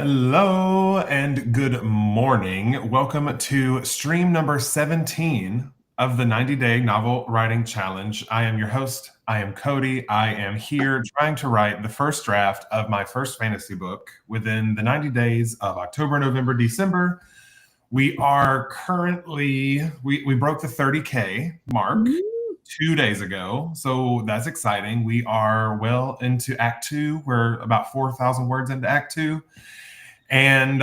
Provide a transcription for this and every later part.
Hello and good morning. Welcome to stream number 17 of the 90-Day Novel Writing Challenge. I am your host. I am Cody. I am here trying to write the first draft of my first fantasy book within the 90 days of October, November, December. We are currently, we broke the 30K mark 2 days ago, so that's exciting. We are well into Act 2. We're about 4,000 words into Act 2. And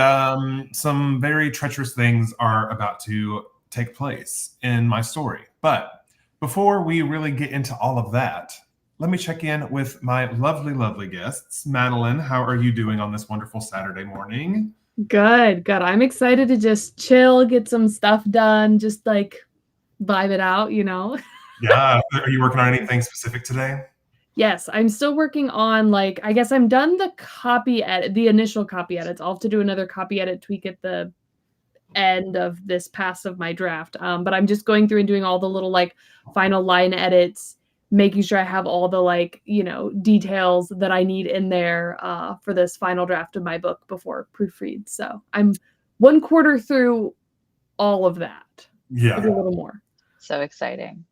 some very treacherous things are about to take place in my story. But before we really get into all of that, let me check in with my lovely, lovely guests. Madeline, how are you doing on this wonderful Saturday morning? Good. I'm excited to just chill, get some stuff done, just like vibe it out, Yeah. Are you working on anything specific today? Yes, I'm still working on I guess I'm done the copy edit, the initial copy edits. I'll have to do another copy edit tweak at the end of this pass of my draft. But I'm just going through and doing all the little final line edits, making sure I have all the details that I need in there for this final draft of my book before proofread. So I'm 1/4 through all of that. Yeah. Maybe a little more. So exciting.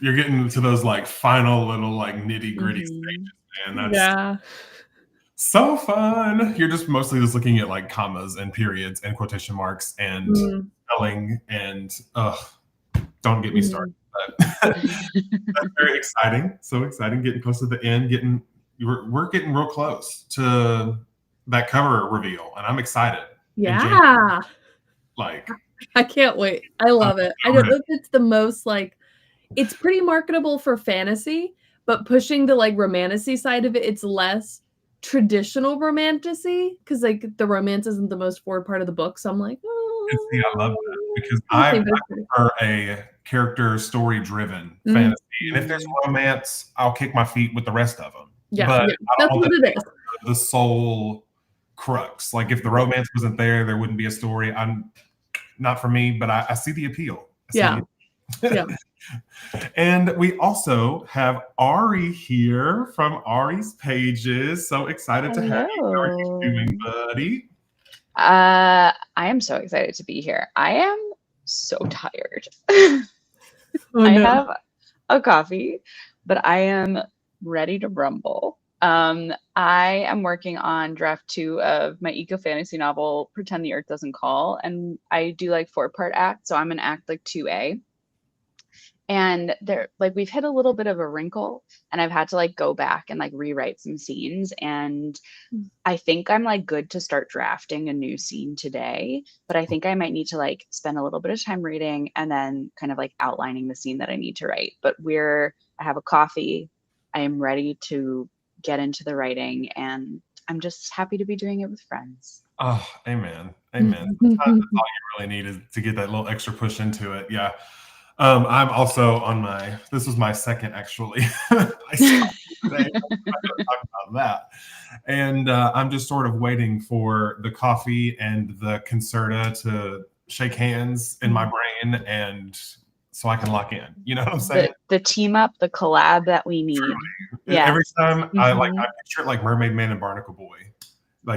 You're getting to those final little nitty-gritty stages, man. That's so fun. You're just mostly just looking at commas and periods and quotation marks and spelling and don't get me started. But that's very exciting. So exciting. Getting close to the end. We're getting real close to that cover reveal, and I'm excited. Yeah. I can't wait. I love it. I don't know if it's the most it's pretty marketable for fantasy, but pushing the romantasy side of it, it's less traditional romantasy because the romance isn't the most forward part of the book. So I'm like, oh. See, I love that because I prefer a character story driven fantasy, and if there's romance, I'll kick my feet with the rest of them. Yeah, but that's what it is. The sole crux. If the romance wasn't there, there wouldn't be a story. I'm not for me, but I see the appeal. Yeah. And we also have Ari here from Ari's Pages. So excited to have you. How are you doing, buddy? I am so excited to be here. I am so tired. I have a coffee, but I am ready to rumble. I am working on draft 2 of my eco fantasy novel, Pretend the Earth Doesn't Call, and I do 4-part act, so I'm in act 2A. And there, we've hit a little bit of a wrinkle, and I've had to go back and rewrite some scenes. And I think I'm good to start drafting a new scene today, but I think I might need to spend a little bit of time reading and then kind of outlining the scene that I need to write. But I have a coffee. I am ready to get into the writing, and I'm just happy to be doing it with friends. Oh, amen. Sometimes that's all you really need is to get that little extra push into it. Yeah. I'm also on this was my second actually. I stopped today. I'm going to talk about that. And I'm just sort of waiting for the coffee and the Concerta to shake hands in my brain, and so I can lock in. You know what I'm saying? The team up, the collab that we need. Truly. Yeah. Every time I picture it Mermaid Man and Barnacle Boy.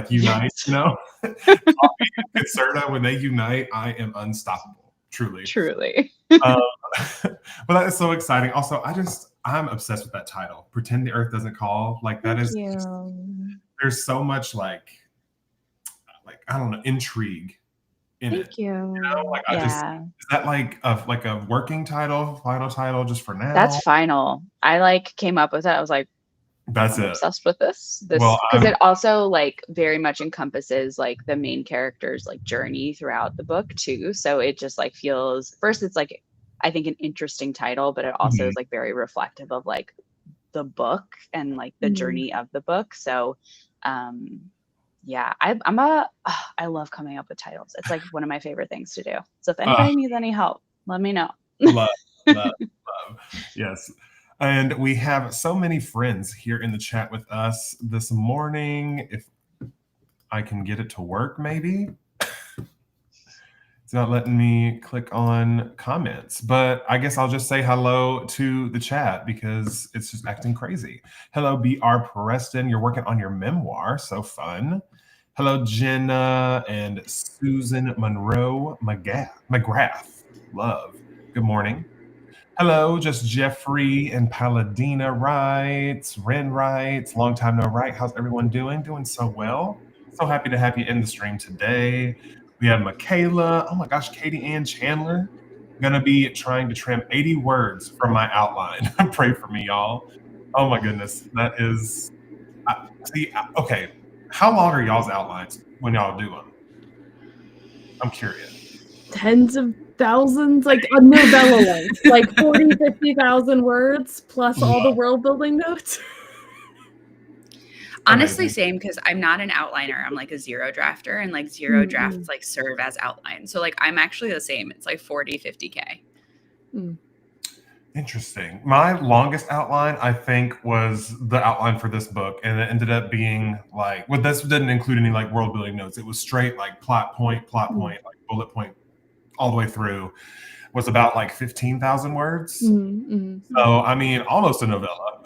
Unite, Coffee and Concerta, when they unite, I am unstoppable. Truly. But that is so exciting. Also, I'm obsessed with that title, Pretend the Earth Doesn't Call. That is just, there's so much I don't know, intrigue in it. Thank you. Is that a working title, final title just for now? That's final. I came up with it. I was that's it. Obsessed with this because it also very much encompasses the main character's journey throughout the book too. So it just feels, first it's I think an interesting title, but it also is very reflective of the book and the journey of the book. So yeah, I love coming up with titles. It's one of my favorite things to do. So if anybody needs any help, let me know. love. Yes. And we have so many friends here in the chat with us this morning. If I can get it to work, maybe. It's not letting me click on comments, but I guess I'll just say hello to the chat because it's just acting crazy. Hello, B.R. Preston. You're working on your memoir. So fun. Hello, Jenna and Susan Monroe McGrath. Love. Good morning. Hello, just Jeffrey and Paladina writes. Ren writes. Long time no write. How's everyone doing? Doing so well. So happy to have you in the stream today. We have Michaela. Oh my gosh, Katie Ann Chandler. Gonna be trying to trim 80 words from my outline. Pray for me, y'all. Oh my goodness. That is. Okay. How long are y'all's outlines when y'all do them? I'm curious. Tens of thousands, like a novella length, like 40, 50,000 words plus all the world building notes. Honestly, same, because I'm not an outliner. I'm like a zero drafter, and like zero drafts like serve as outlines. So like I'm actually the same. It's like 40, 50K. Interesting. My longest outline, I think, was the outline for this book, and it ended up being like, well, this didn't include any like world building notes. It was straight like plot point, like bullet point, all the way through. Was about like 15,000 words. So I mean, almost a novella.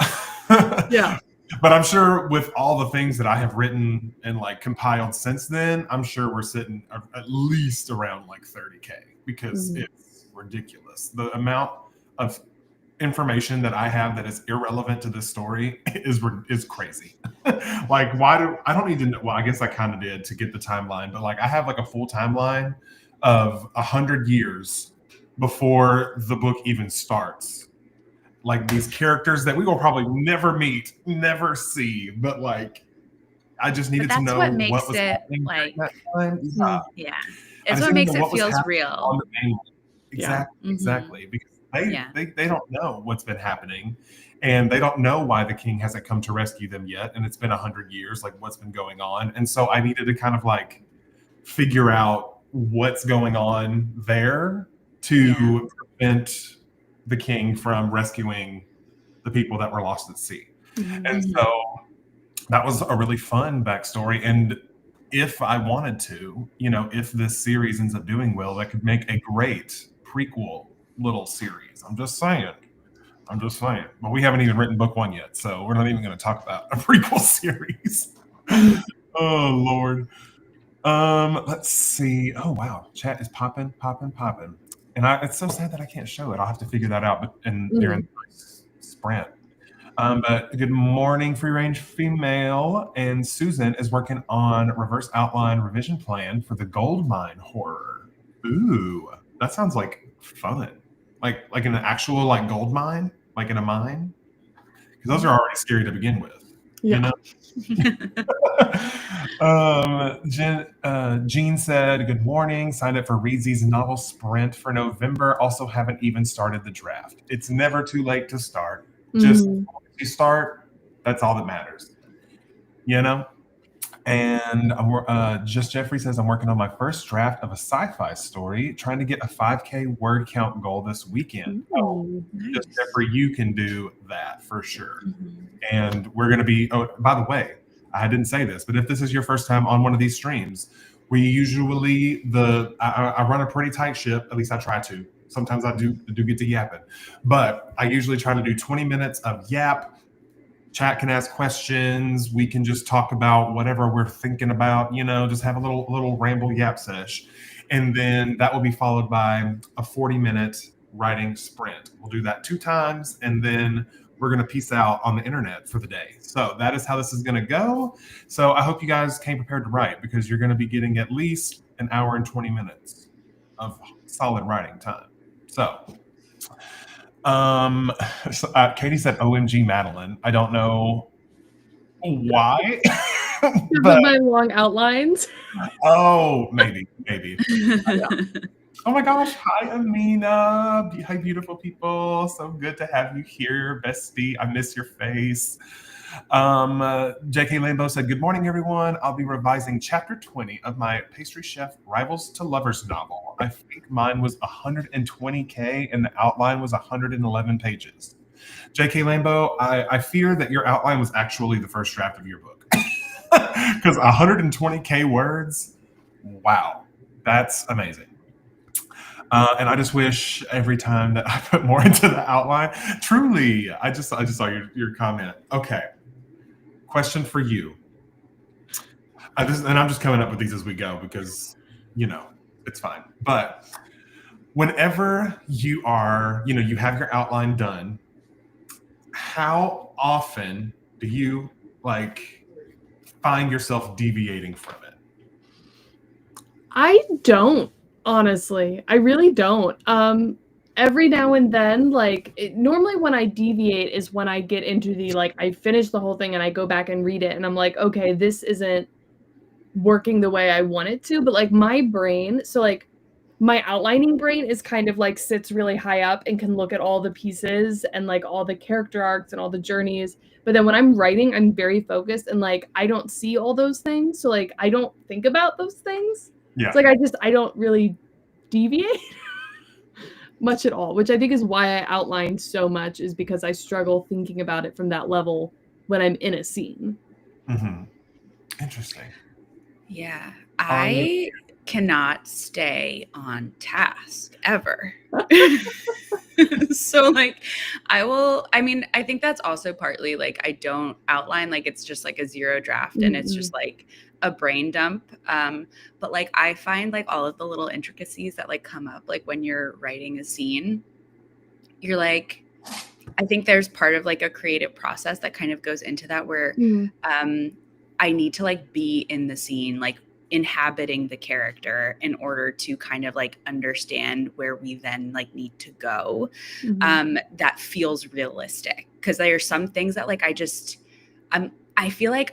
Yeah. But I'm sure with all the things that I have written and like compiled since then, I'm sure we're sitting at least around like 30K because it's ridiculous. The amount of information that I have that is irrelevant to this story is crazy. Like, I don't need to know. Well, I guess I kind of did to get the timeline, but like I have like a full timeline of 100 years before the book even starts. Like these characters that we will probably never meet, never see, but like I just needed to know what makes what was it happening like that time. Yeah. It's what makes it feels real. Exactly. Because they don't know what's been happening, and they don't know why the king hasn't come to rescue them yet, and it's been 100 years, like what's been going on. And so I needed to kind of like figure out what's going on there to prevent the king from rescuing the people that were lost at sea. And so that was a really fun backstory. And if I wanted to, if this series ends up doing well, that could make a great prequel little series. I'm just saying. But we haven't even written book 1 yet, so we're not even going to talk about a prequel series. Oh Lord. Let's see. Oh wow, chat is popping. And it's so sad that I can't show it. I'll have to figure that out during the sprint. But good morning, Free Range Female. And Susan is working on reverse outline revision plan for the Gold Mine horror. Ooh, that sounds like fun. Like in an actual like gold mine, like in a mine. Because those are already scary to begin with. Yeah. Jean said, good morning. Signed up for Reezy's novel sprint for November. Also haven't even started the draft. It's never too late to start. Just you start, that's all that matters. And just Jeffrey says, I'm working on my first draft of a sci-fi story, trying to get a 5K word count goal this weekend. Nice. Just Jeffrey, you can do that for sure. And we're going to be, by the way, I didn't say this, but if this is your first time on one of these streams, we usually, I run a pretty tight ship, at least I try to. Sometimes I do get to yapping, but I usually try to do 20 minutes of yap. Chat can ask questions. We can just talk about whatever we're thinking about, just have a little ramble yap sesh. And then that will be followed by a 40-minute writing sprint. We'll do that 2 times, and then we're going to peace out on the internet for the day. So that is how this is going to go. So I hope you guys came prepared to write, because you're going to be getting at least an hour and 20 minutes of solid writing time. So Katie said, OMG Madeline. I don't know why. But my long outlines. Oh, maybe. Oh my gosh. Hi, Amina. Hi, beautiful people. So good to have you here, bestie. I miss your face. JK Lambo said, good morning, everyone. I'll be revising chapter 20 of my pastry chef Rivals to Lovers novel. I think mine was 120K and the outline was 111 pages. JK Lambo, I fear that your outline was actually the first draft of your book. Because 120K words, wow, that's amazing. And I just wish every time that I put more into the outline. Truly, I just saw your comment. Okay. Question for you. I'm just coming up with these as we go because, it's fine. But whenever you are, you have your outline done, how often do you find yourself deviating from it? I don't, honestly. I really don't. Every now and then, normally when I deviate is when I get into the, I finish the whole thing and I go back and read it and I'm like, okay, this isn't working the way I want it to. But my brain, my outlining brain is kind of sits really high up and can look at all the pieces and all the character arcs and all the journeys. But then when I'm writing, I'm very focused and I don't see all those things. So I don't think about those things. Yeah. It's I don't really deviate much at all, which I think is why I outline so much, is because I struggle thinking about it from that level when I'm in a scene. Mm-hmm. Interesting. Yeah. I cannot stay on task ever. So I think that's also partly I don't outline, it's just a zero draft and it's just a brain dump. But I find all of the little intricacies that come up when you're writing a scene, you're I think there's part of a creative process that kind of goes into that where I need to be in the scene, inhabiting the character in order to kind of understand where we then need to go. That feels realistic, because there are some things that I feel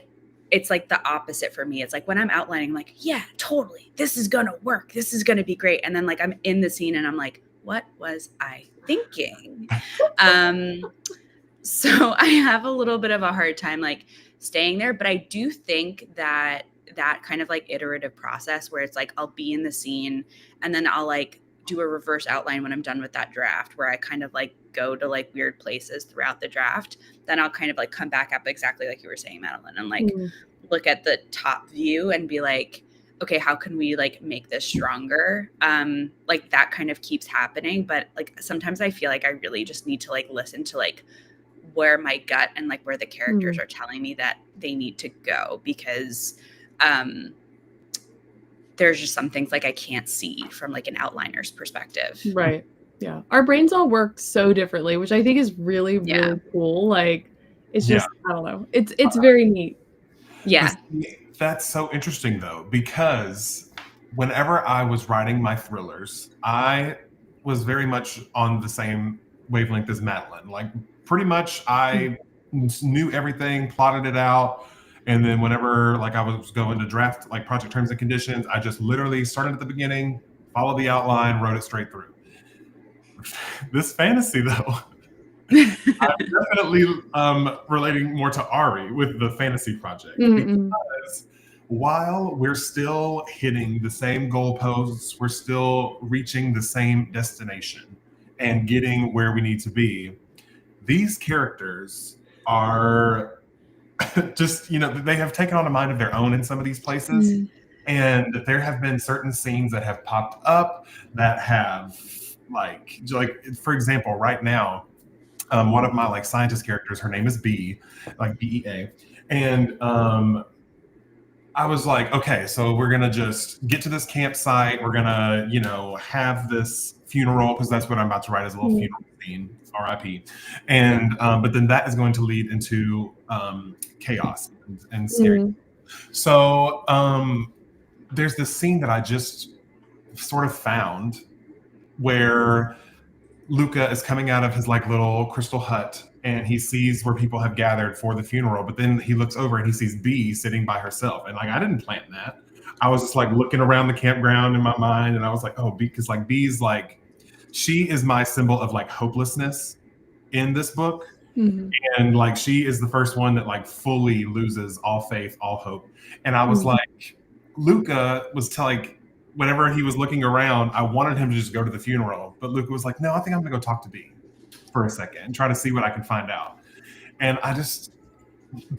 it's the opposite for me. It's when I'm outlining, yeah, totally, this is gonna work, this is gonna be great, and then I'm in the scene and I'm what was I thinking? So I have a little bit of a hard time staying there, but I do think that kind of iterative process where it's I'll be in the scene and then I'll do a reverse outline when I'm done with that draft, where I kind of go to weird places throughout the draft. Then I'll kind of come back up exactly like you were saying, Madeline, and look at the top view and be okay, how can we make this stronger? That kind of keeps happening. But sometimes I feel I really just need to listen to where my gut and where the characters are telling me that they need to go, because there's just some things I can't see from an outliner's perspective. Right. Yeah. Our brains all work so differently, which I think is really, really cool. It's just, I don't know. It's very neat. Yeah. That's so interesting though, because whenever I was writing my thrillers, I was very much on the same wavelength as Madeline. Pretty much I knew everything, plotted it out. And then whenever I was going to draft project terms and conditions, I just literally started at the beginning, followed the outline, wrote it straight through. This fantasy though, I'm definitely relating more to Ari with the fantasy project, because while we're still hitting the same goalposts, we're still reaching the same destination and getting where we need to be, these characters are just, they have taken on a mind of their own in some of these places. And there have been certain scenes that have popped up that have for example, right now, one of my scientist characters, her name is B, BEA. And I was okay, so we're going to just get to this campsite. We're going to, have this funeral, because that's what I'm about to write, as a little funeral scene, RIP. And, but then that is going to lead into chaos and scary. So there's this scene that I just sort of found where Luca is coming out of his little crystal hut, and he sees where people have gathered for the funeral, but then he looks over and he sees B sitting by herself. And I didn't plan that. I was just looking around the campground in my mind, and I was oh, B, because B's she is my symbol of hopelessness in this book. And she is the first one that fully loses all faith, all hope. And I was Luca was whenever he was looking around, I wanted him to just go to the funeral, but Luca was no, I think I'm gonna go talk to B for a second and try to see what I can find out. And I just,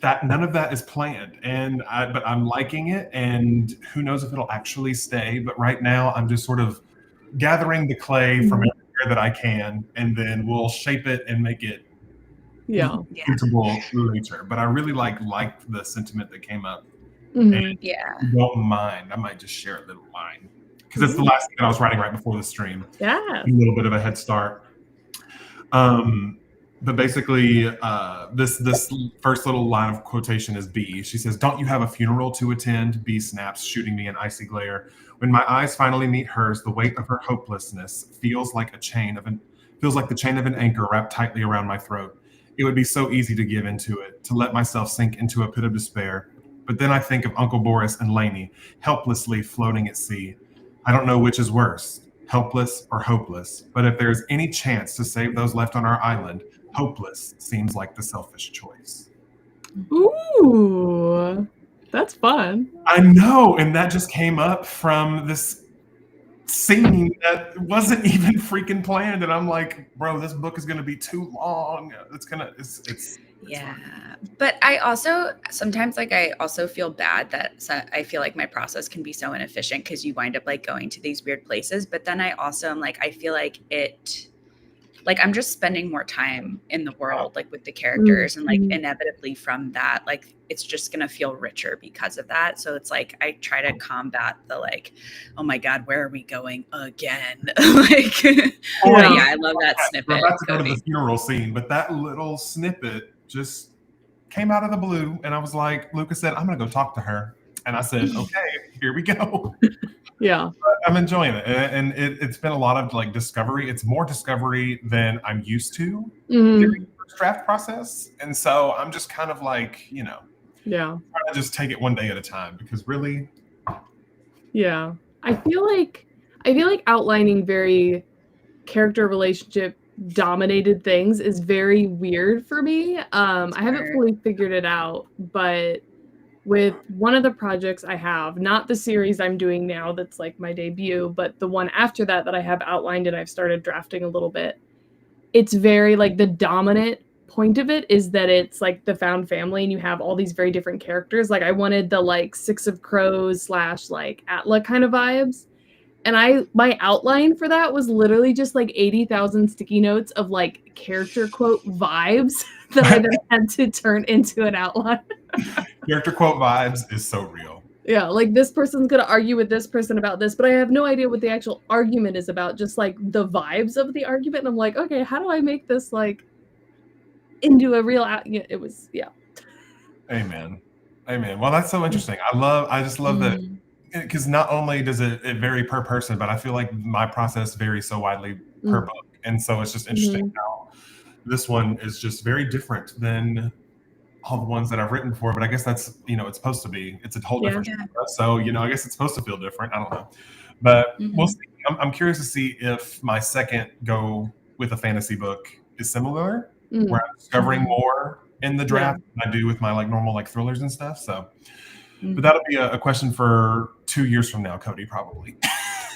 none of that is planned, but I'm liking it, and who knows if it'll actually stay. But right now I'm just sort of gathering the clay from everywhere that I can, and then we'll shape it and make it suitable later. But I really liked the sentiment that came up Mhm. Yeah. If you don't mind, I might just share a little line because it's the last thing that I was writing right before the stream. Yeah. A little bit of a head start. But basically, this first little line of quotation is B. She says, "Don't you have a funeral to attend?" B snaps, shooting me an icy glare. When my eyes finally meet hers, the weight of her hopelessness feels like the chain of an anchor wrapped tightly around my throat. It would be so easy to give into it, to let myself sink into a pit of despair. But then I think of Uncle Boris and Lainey, helplessly floating at sea. I don't know which is worse, helpless or hopeless. But if there's any chance to save those left on our island, hopeless seems like the selfish choice. Ooh, that's fun. I know, and that just came up from this scene that wasn't even freaking planned, and I'm like, bro, this book is gonna be too long. It's Yeah. But I also sometimes like I also feel bad that I feel like my process can be so inefficient because you wind up like going to these weird places. But then I also am like, I feel like I'm just spending more time in the world, like with the characters, and like inevitably from that, like it's just gonna feel richer because of that. So it's like I try to combat the like, oh my God, where are we going again? Like, yeah, I love that snippet. We're about to go to the funeral scene, but that little snippet just came out of the blue, and I was like, Lucas said, "I'm gonna go talk to her," and I said, "Okay, here we go." Yeah. I'm enjoying it, and it's been a lot of like discovery. It's more discovery than I'm used to during the first draft process, and so I'm just kind of like, trying to just take it one day at a time because really, yeah. I feel like outlining very character relationship dominated things is very weird for me. I haven't fully figured it out, but with one of the projects I have, not the series I'm doing now that's like my debut, but the one after that I have outlined and I've started drafting a little bit. It's very like the dominant point of it is that it's like the found family and you have all these very different characters. Like I wanted the like Six of Crows / like Atla kind of vibes. And my outline for that was literally just like 80,000 sticky notes of like character quote vibes that I then had to turn into an outline. Character quote vibes is so real. Yeah, like this person's going to argue with this person about this, but I have no idea what the actual argument is about, just like the vibes of the argument. And I'm like, okay, how do I make this like into a real it was, yeah. Amen. Well, that's so interesting. I just love that. Because not only does it vary per person, but I feel like my process varies so widely per book. And so it's just interesting how this one is just very different than all the ones that I've written before. But I guess that's, it's supposed to be. It's a whole different genre. So, I guess it's supposed to feel different. I don't know. But we'll see. I'm curious to see if my second go with a fantasy book is similar, where I'm discovering more in the draft than I do with my like normal like thrillers and stuff. So. But that'll be a question for 2 years from now, Cody, probably.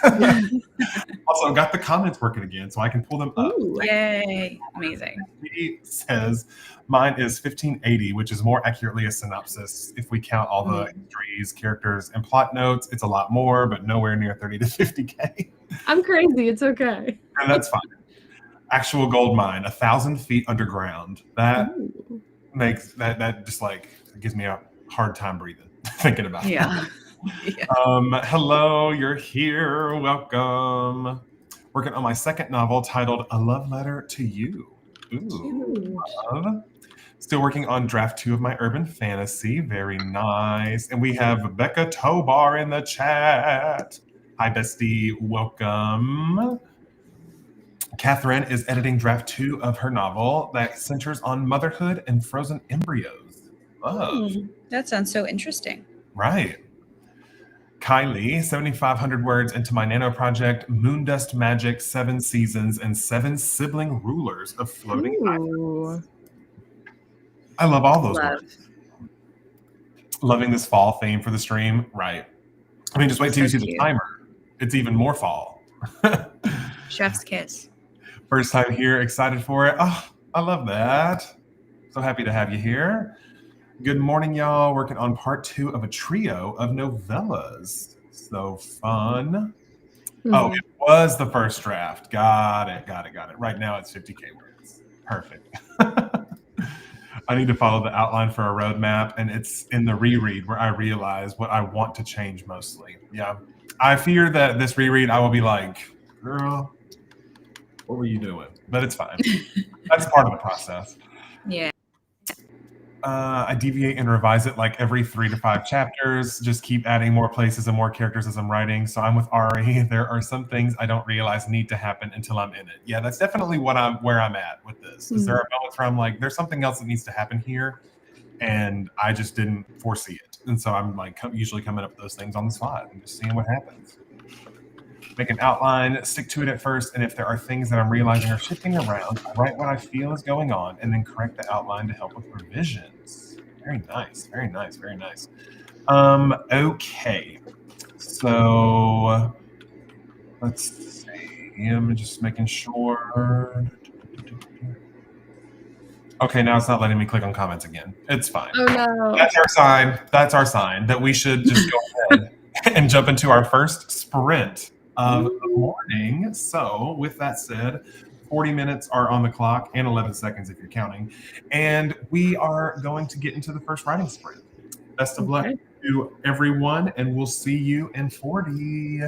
Also, got the comments working again, so I can pull them up. Ooh. Yay. Amazing. He says, mine is 1580, which is more accurately a synopsis. If we count all the histories, characters, and plot notes, it's a lot more, but nowhere near 30 to 50K. I'm crazy. It's okay. And that's fine. Actual gold mine, 1,000 feet underground. That makes that just like gives me a hard time breathing. Thinking about it. Yeah. Hello, you're here. Welcome. Working on my second novel titled A Love Letter to You. Ooh, love. Still working on draft 2 of my urban fantasy. Very nice. And we have Becca Tobar in the chat. Hi, bestie. Welcome. Catherine is editing draft 2 of her novel that centers on motherhood and frozen embryos. Love. That sounds so interesting. Right. Kylie, 7,500 words into my nano project, Moondust Magic, 7 seasons, and 7 sibling rulers of floating islands. I love all those words. Loving this fall theme for the stream. Right. I mean, just wait till you see the timer. It's even more fall. Chef's kiss. First time here, excited for it. Oh, I love that. So happy to have you here. Good morning, y'all. Working on part 2 of a trio of novellas. So fun. Oh, it was the first draft. Got it. Right now it's 50K words. Perfect. I need to follow the outline for a roadmap, and it's in the reread where I realize what I want to change mostly. Yeah. I fear that this reread I will be like, girl, what were you doing? But it's fine. That's part of the process. Yeah. I deviate and revise it like every 3 to 5 chapters, just keep adding more places and more characters as I'm writing. So I'm with Ari. There are some things I don't realize need to happen until I'm in it. Yeah, that's definitely where I'm at with this. Is there are moments where I'm like, there's something else that needs to happen here, and I just didn't foresee it. And so I'm like usually coming up with those things on the spot and just seeing what happens. Make an outline, stick to it at first, and if there are things that I'm realizing are shifting around, I write what I feel is going on and then correct the outline to help with revisions. Very nice, very nice, very nice. Okay. So let's see. I'm just making sure. Okay, now it's not letting me click on comments again. It's fine. Oh no. That's our sign. That's our sign that we should just go ahead and jump into our first sprint of the morning. So, with that said, 40 minutes are on the clock and 11 seconds if you're counting. And we are going to get into the first writing sprint. Best of luck to everyone, and we'll see you in 40.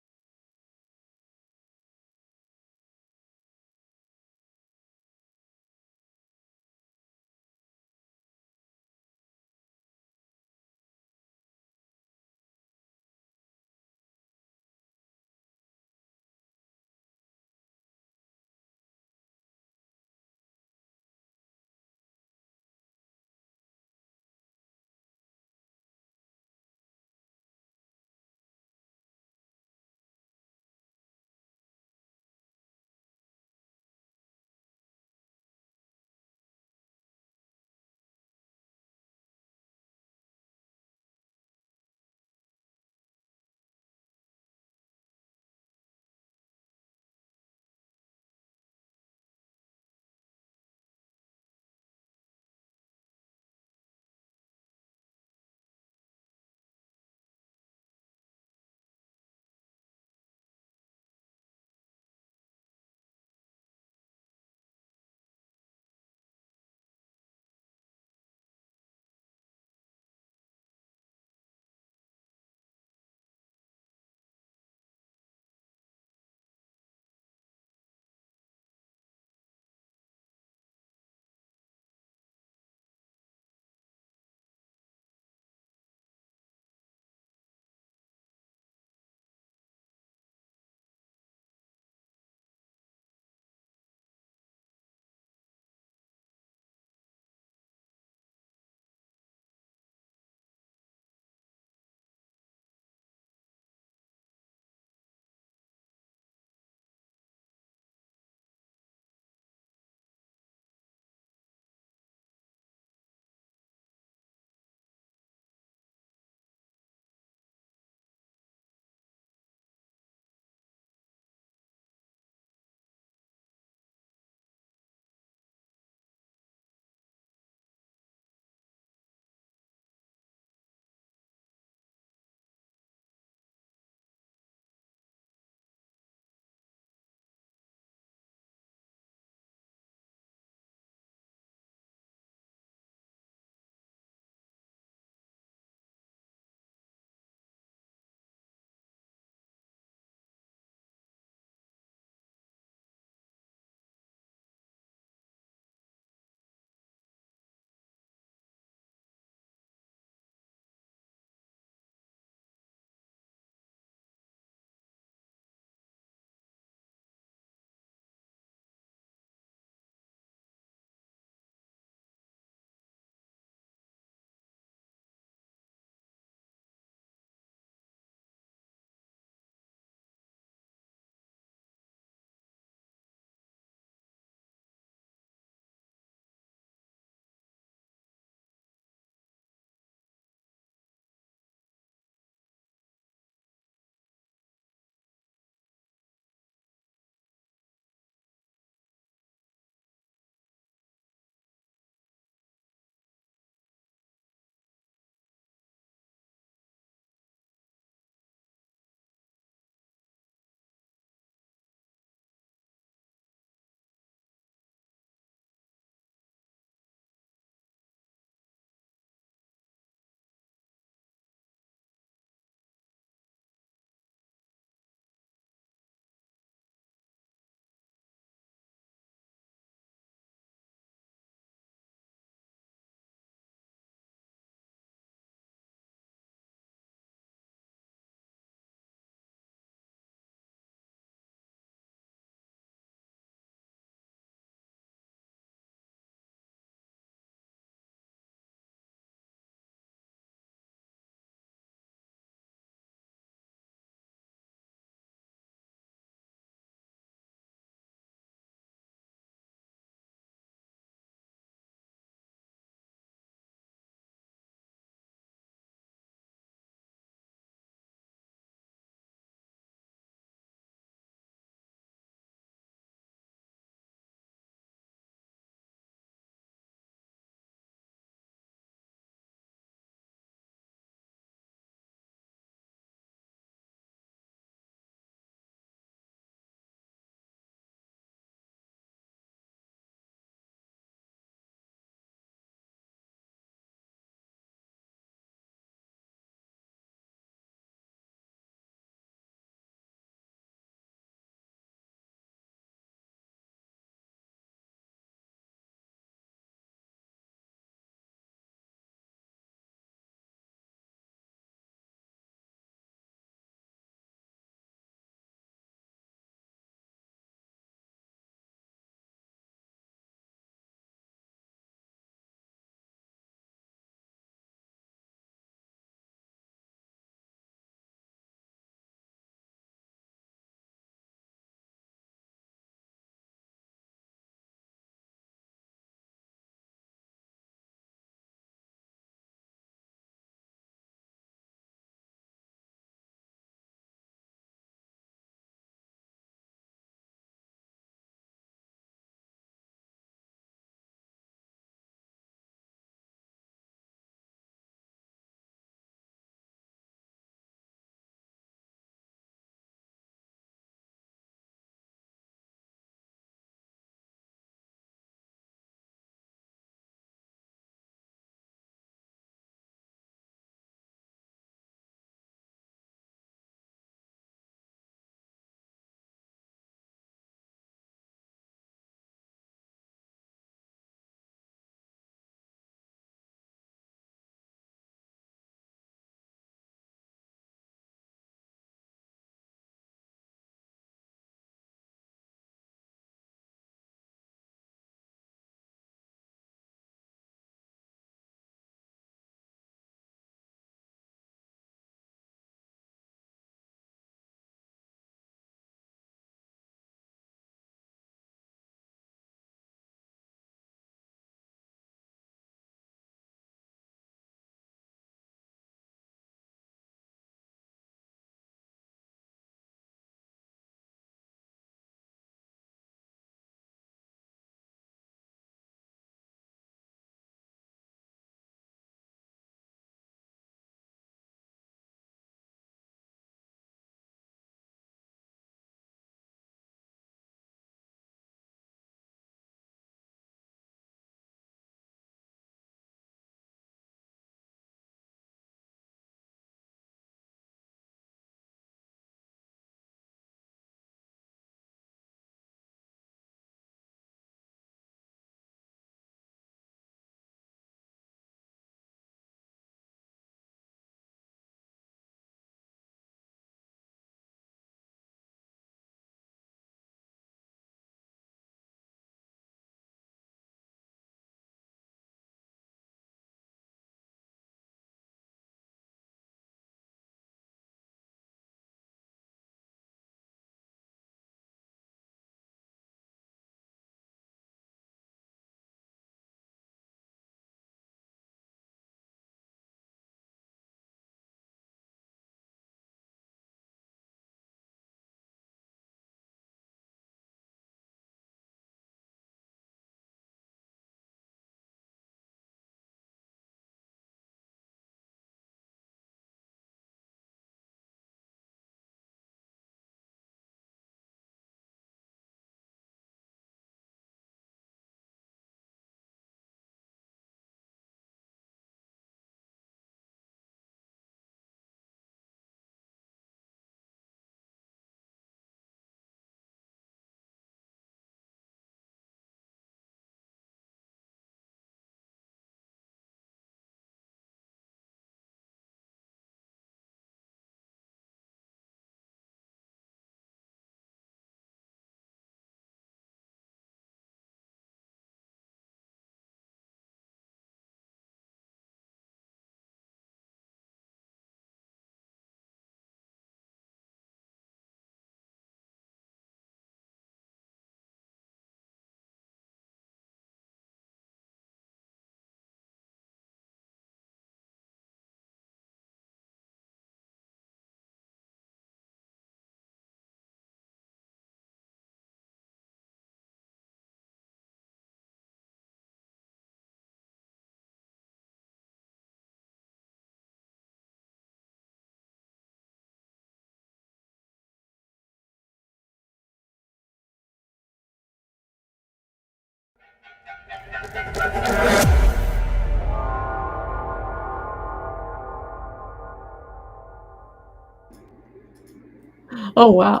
Oh wow.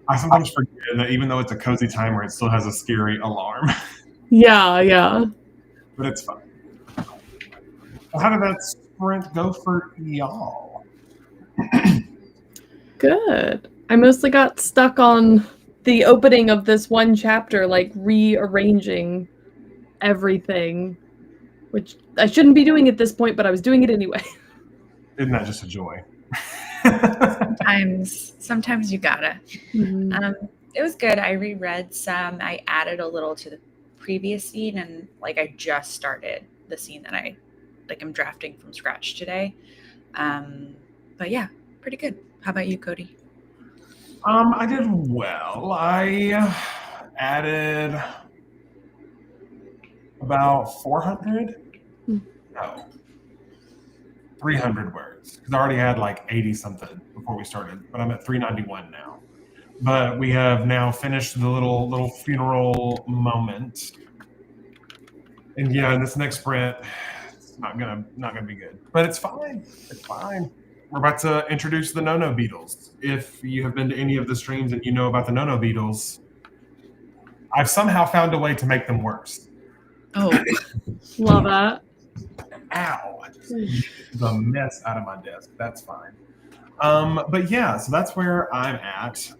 I sometimes forget that even though it's a cozy timer, it still has a scary alarm, Yeah. but it's fun. Well, how did that sprint go for y'all? Good. I mostly got stuck on the opening of this one chapter, like rearranging everything, which I shouldn't be doing at this point, but I was doing it anyway. Isn't that just a joy? Sometimes you gotta. It was good. I reread some. I added a little to the previous scene, and like I just started the scene that I'm drafting from scratch today. But yeah, pretty good. How about you, Cody? I did well. I added about 400. No, 300 words, because I already had like 80 something before we started, but I'm at 391 now. But we have now finished the little funeral moment, and yeah, in this next sprint, it's not gonna be good, but it's fine. It's fine. We're about to introduce the No-No Beatles. If you have been to any of the streams and you know about the No-No Beatles, I've somehow found a way to make them worse. Oh, Love that. Ow! I just yeeted the mess out of my desk. That's fine. But yeah, so that's where I'm at.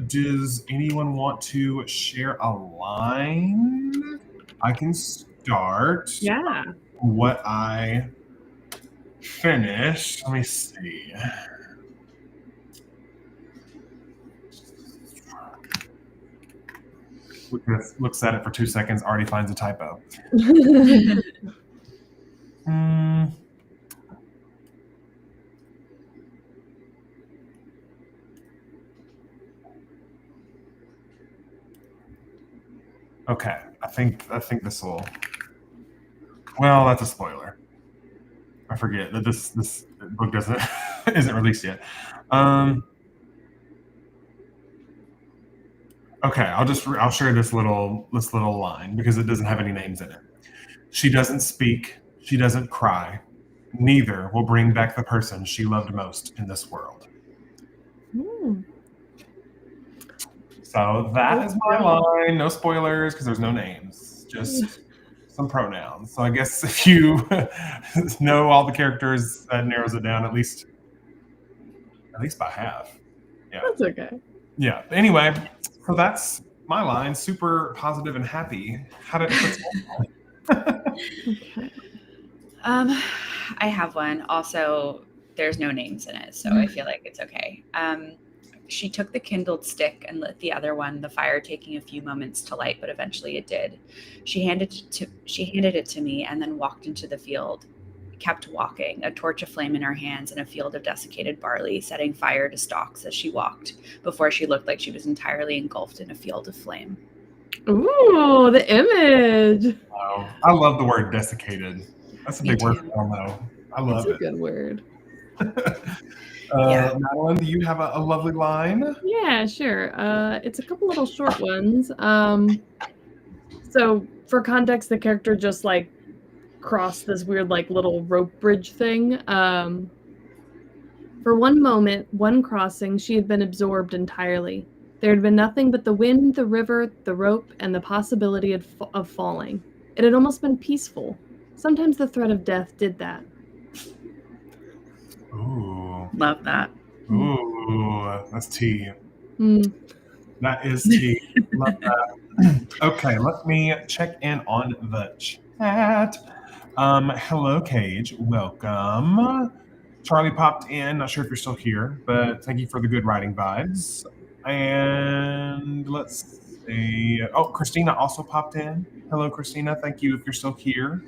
Does anyone want to share a line? I can start. Yeah. What I finished. Let me see. Looks at it for 2 seconds, already finds a typo. Okay, I think this will. Well, that's a spoiler. I forget that this book isn't released yet. Okay, I'll share this little line because it doesn't have any names in it. She doesn't speak. She doesn't cry. Neither will bring back the person she loved most in this world. So that is my line. No spoilers because there's no names. Just some pronouns. So I guess if you know all the characters, that narrows it down at least by half. Yeah. That's okay. Yeah. Anyway, so that's my line. Super positive and happy. How did it Okay. I have one. Also, there's no names in it, so I feel like it's okay. She took the kindled stick and lit the other one, the fire taking a few moments to light, but eventually it did. She handed it to me and then walked into the field, kept walking, a torch aflame in her hands and a field of desiccated barley, setting fire to stalks as she walked, before she looked like she was entirely engulfed in a field of flame. Ooh, the image. Wow. I love the word desiccated. That's a big word for them, though. I love it. That's a good word. Madeline, do you have a lovely line? Yeah, sure. It's a couple little short ones. So for context, the character just like crossed this weird like little rope bridge thing. For one moment, one crossing, she had been absorbed entirely. There had been nothing but the wind, the river, the rope, and the possibility of falling. It had almost been peaceful. Sometimes the threat of death did that. Ooh. Love that. Ooh, that's tea. That is tea. Love that. Okay, let me check in on the chat. Hello, Cage. Welcome. Charlie popped in. Not sure if you're still here, but thank you for the good writing vibes. And let's see. Oh, Christina also popped in. Hello, Christina. Thank you if you're still here.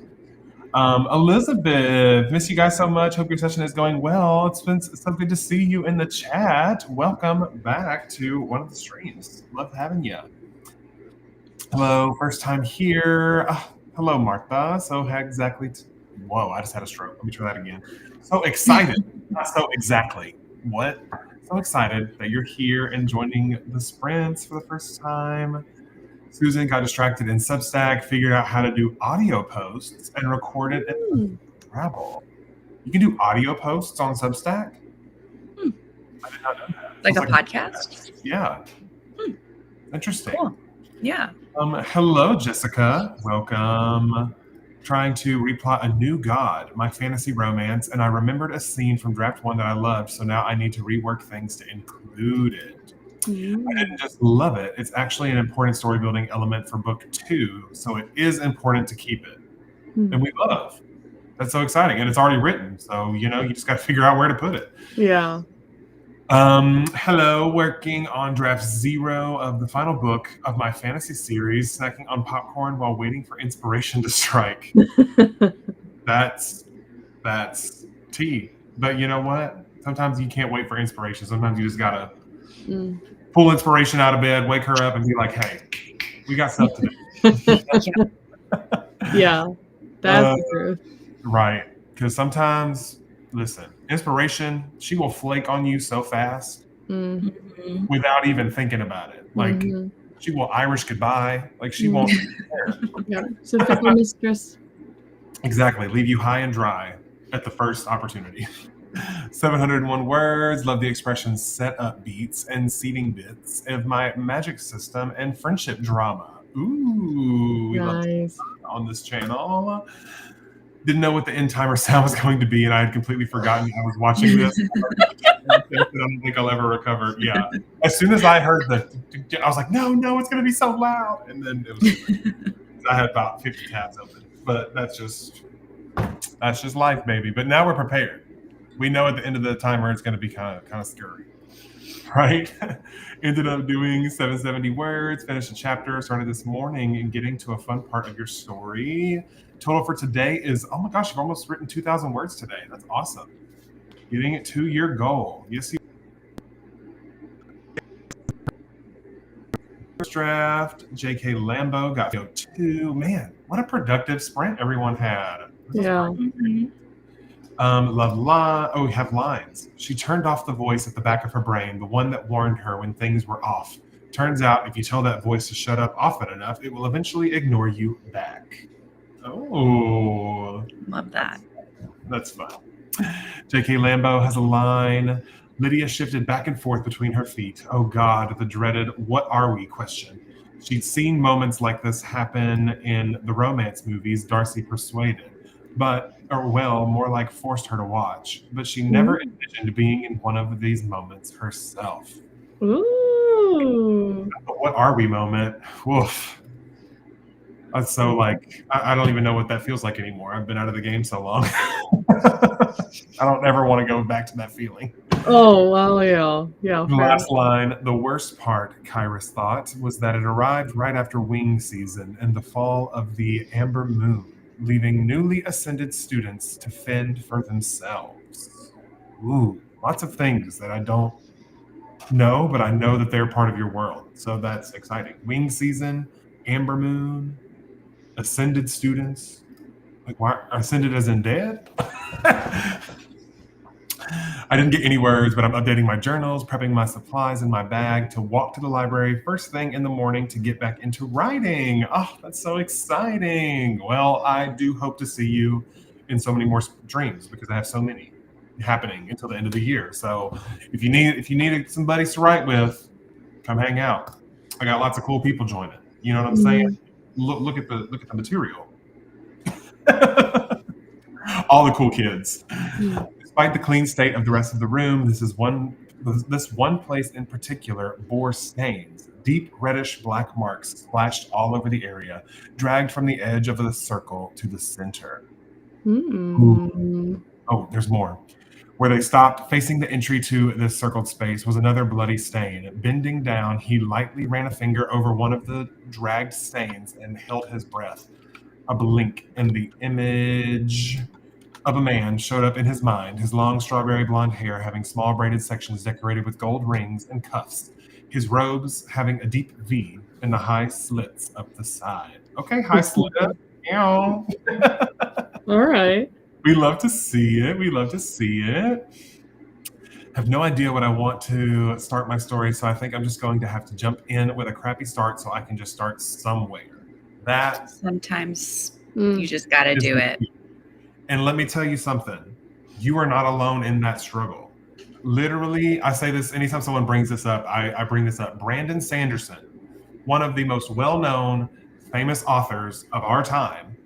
Elizabeth, miss you guys so much. Hope your session is going well. It's been so good to see you in the chat. Welcome back to one of the streams. Love having you. Hello, first time here. Hello, Martha. So exactly. Whoa, I just had a stroke. Let me try that again. So excited. Not so exactly. What? So excited that you're here and joining the sprints for the first time. Susan got distracted in Substack, figured out how to do audio posts, and recorded it. Scrabble. You can do audio posts on Substack. Hmm. I did not know that. Like Sounds a podcast? Yeah. Hmm. Interesting. Cool. Yeah. Hello, Jessica. Welcome. Trying to replot A New God, my fantasy romance, and I remembered a scene from Draft 1 that I loved, so now I need to rework things to include it. I didn't just love it, it's actually an important story building element for book 2, so it is important to keep it. And we love. That's so exciting. And it's already written, so you just got to figure out where to put it. Yeah. Hello, working on draft 0 of the final book of my fantasy series, snacking on popcorn while waiting for inspiration to strike. That's tea. But you know what? Sometimes you can't wait for inspiration. Sometimes you just gotta pull inspiration out of bed, wake her up, and be like, "Hey, we got stuff to do." Yeah, that's the truth. Right. Because sometimes, listen, inspiration, she will flake on you so fast without even thinking about it. Like, she will Irish goodbye. Like, she won't care. Yeah, it's a fickle mistress. Exactly. Leave you high and dry at the first opportunity. 701 words. Love the expression set up beats and seating bits of my magic system and friendship drama. Ooh, we love on this channel. Didn't know what the end timer sound was going to be, and I had completely forgotten I was watching this. I don't think I'll ever recover. Yeah. As soon as I heard I was like, no, it's going to be so loud. And then it was I had about 50 tabs open. But that's just life, baby. But now we're prepared. We know at the end of the timer it's going to be kind of scary. Right? Ended up doing 770 words, finished a chapter, started this morning, and getting to a fun part of your story. Total for today is, oh my gosh, you've almost written 2,000 words today. That's awesome. Getting it to your goal. Yes, you draft. J.K. Lambo got to go 2. Man, what a productive sprint everyone had. Yeah. We have lines. She turned off the voice at the back of her brain, the one that warned her when things were off. Turns out if you tell that voice to shut up often enough, it will eventually ignore you back. Oh. Love that. That's fun. J.K. Lambo has a line. Lydia shifted back and forth between her feet. Oh God, the dreaded "what are we" question. She'd seen moments like this happen in the romance movies Darcy persuaded, more like forced her to watch. But she never envisioned being in one of these moments herself. Ooh. The "what are we" moment. Woof. That's so I don't even know what that feels like anymore. I've been out of the game so long. I don't ever want to go back to that feeling. Oh, well, yeah. Last line. The worst part, Kyrus thought, was that it arrived right after wing season and the fall of the Amber Moon, leaving newly ascended students to fend for themselves. Ooh, lots of things that I don't know, but I know that they're part of your world. So that's exciting. Wing season, Amber Moon, ascended students. Like, why ascended as in dead? I didn't get any words, but I'm updating my journals, prepping my supplies in my bag to walk to the library first thing in the morning to get back into writing. Oh, that's so exciting. Well, I do hope to see you in so many more dreams because I have so many happening until the end of the year. So if you need some buddies to write with, come hang out. I got lots of cool people joining. You know what I'm saying? Look at the material. All the cool kids. Despite the clean state of the rest of the room, this one place in particular bore stains, deep reddish black marks splashed all over the area, dragged from the edge of the circle to the center. Oh, there's more. Where they stopped, facing the entry to this circled space, was another bloody stain. Bending down, he lightly ran a finger over one of the dragged stains and held his breath. A blink, and the image of a man showed up in his mind, his long strawberry blonde hair having small braided sections decorated with gold rings and cuffs, his robes having a deep V and the high slits up the side. Okay, high slit. All right. We love to see it. Have no idea what I want to start my story, so I think I'm just going to have to jump in with a crappy start so I can just start somewhere. That sometimes you just got to do it. And let me tell you something. You are not alone in that struggle. Literally, I say this anytime someone brings this up, I bring this up. Brandon Sanderson, one of the most well-known, famous authors of our time,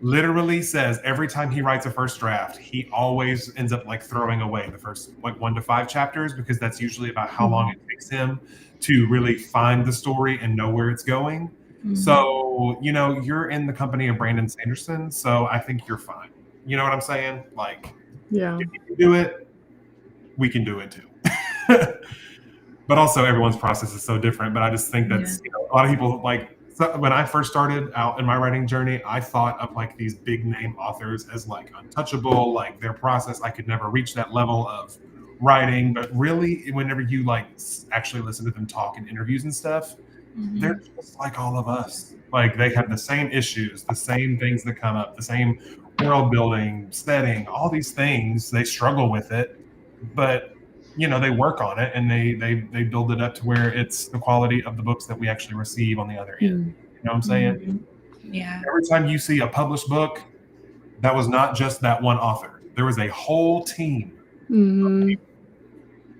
literally says every time he writes a first draft, he always ends up like throwing away the first like 1 to 5 chapters, because that's usually about how long it takes him to really find the story and know where it's going. So, you know, you're in the company of Brandon Sanderson, so I think you're fine. You know what I'm saying? Like, Yeah. if you can do it, we can do it too. But also everyone's process is so different. But I just think that's, you know, a lot of people like, so when I first started out in my writing journey, I thought of like these big name authors as like untouchable, like their process, I could never reach that level of writing. But really, whenever you like actually listen to them talk in interviews and stuff, they're just like all of us. Like they have the same issues, the same things that come up, the same world building, setting, all these things. They struggle with it, but you know, they work on it and they build it up to where it's the quality of the books that we actually receive on the other end. You know what I'm saying? Yeah. Every time you see a published book, that was not just that one author. There was a whole team.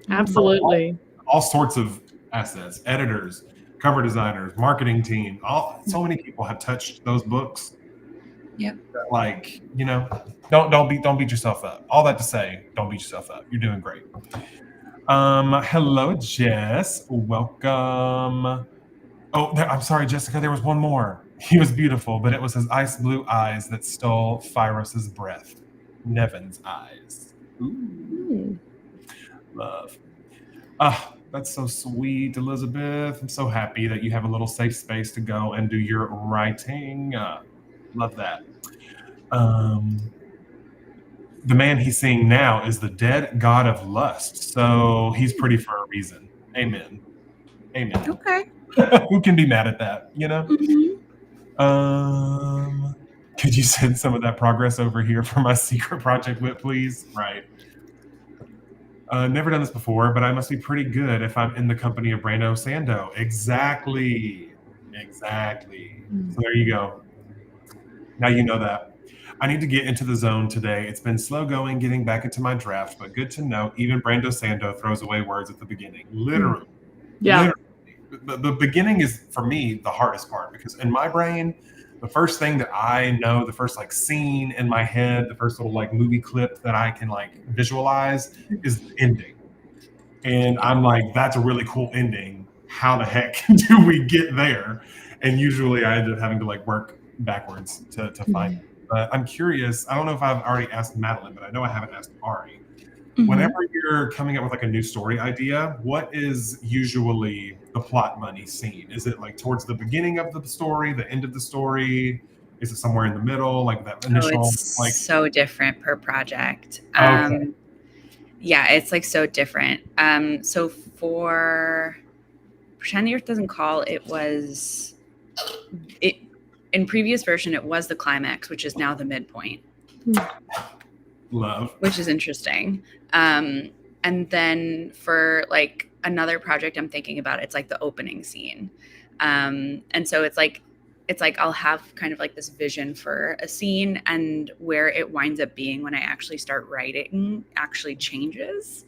Absolutely. All sorts of assets, editors, cover designers, marketing team, so many people have touched those books. Yep. Like, you know, don't beat yourself up. All that to say, don't beat yourself up. You're doing great. Hello, Jess. Welcome. Oh, I'm sorry, Jessica. There was one more. He was beautiful, but it was his ice blue eyes that stole Phyros's breath. Nevin's eyes. Ooh. Love. That's so sweet, Elizabeth. I'm so happy that you have a little safe space to go and do your writing. Love that. The man he's seeing now is the dead god of lust, so he's pretty for a reason. Amen. Amen. Okay. Who can be mad at that, you know? Could you send some of that progress over here for my secret project whip, please? Right. Never done this before, but I must be pretty good if I'm in the company of Brando Sando. Exactly. So there you go. Now you know that. I need to get into the zone today. It's been slow going getting back into my draft, but good to know even Brando Sando throws away words at the beginning. Literally. Yeah. Literally. The beginning is, for me, the hardest part, because in my brain, the first thing that I know, the first like scene in my head, the first little like movie clip that I can like visualize is the ending. And I'm like, that's a really cool ending. How the heck do we get there? And usually I end up having to like work backwards to find it. But I'm curious, I don't know if I've already asked Madeline, but I know I haven't asked Ari. Whenever you're coming up with like a new story idea, what is usually the plot money scene? Is it like towards the beginning of the story, the end of the story? Is it somewhere in the middle, like that initial? It's like so different per project. Okay. Yeah, it's like so different. So for Pretend the Earth Doesn't Call, it in previous version it was the climax, which is now the midpoint. Love. Which is interesting. And then for like another project I'm thinking about, it's like the opening scene. And so it's like I'll have kind of like this vision for a scene, and where it winds up being when I actually start writing actually changes,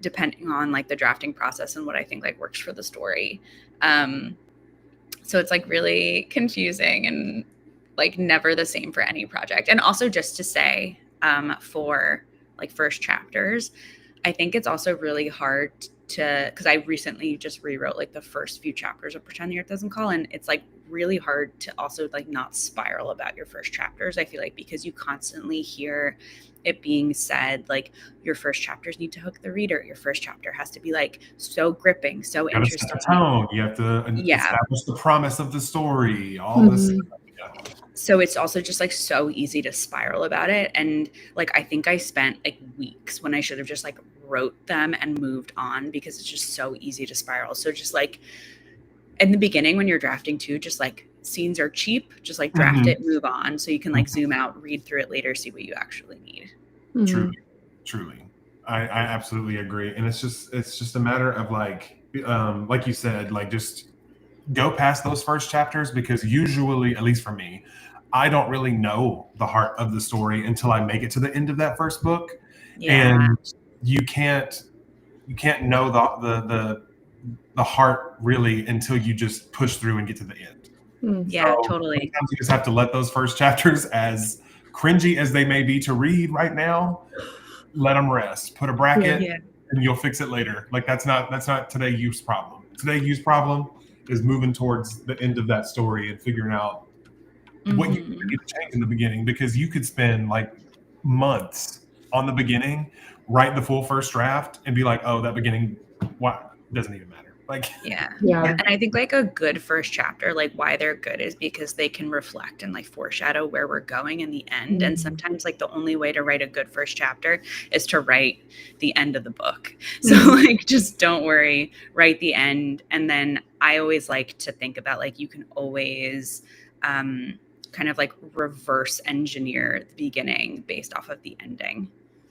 depending on like the drafting process and what I think like works for the story. So it's like really confusing and like never the same for any project. And also just to say, for like first chapters, I think it's also really hard because I recently just rewrote like the first few chapters of Pretend the Earth Doesn't Call, and it's like really hard to also like not spiral about your first chapters. I feel like because you constantly hear it being said, like your first chapters need to hook the reader. Your first chapter has to be like so gripping, so interesting. You have to set the tone. You have to establish the promise of the story. All this stuff. Yeah. So it's also just like so easy to spiral about it. And like, I think I spent like weeks when I should have just like wrote them and moved on, because it's just so easy to spiral. So just like in the beginning, when you're drafting too, just like scenes are cheap, just like draft it, move on. So you can like zoom out, read through it later, see what you actually need. Truly. I absolutely agree. And it's just a matter of like you said, like just go past those first chapters, because usually, at least for me, I don't really know the heart of the story until I make it to the end of that first book. Yeah. And you can't know the heart really until you just push through and get to the end. Yeah, So totally. sometimes you just have to let those first chapters, as cringy as they may be to read right now, let them rest. Put a bracket, Yeah. and you'll fix it later. Like that's not today youth's problem. Today youth's problem is moving towards the end of that story and figuring out what you need to change in the beginning, because you could spend like months on the beginning, write the full first draft, and be like, oh, that beginning, wow, doesn't even matter. Like, Yeah. And I think like a good first chapter, like why they're good is because they can reflect and like foreshadow where we're going in the end. And sometimes like the only way to write a good first chapter is to write the end of the book. So like, just don't worry, write the end. And then I always like to think about like, you can always, kind of like reverse engineer the beginning based off of the ending.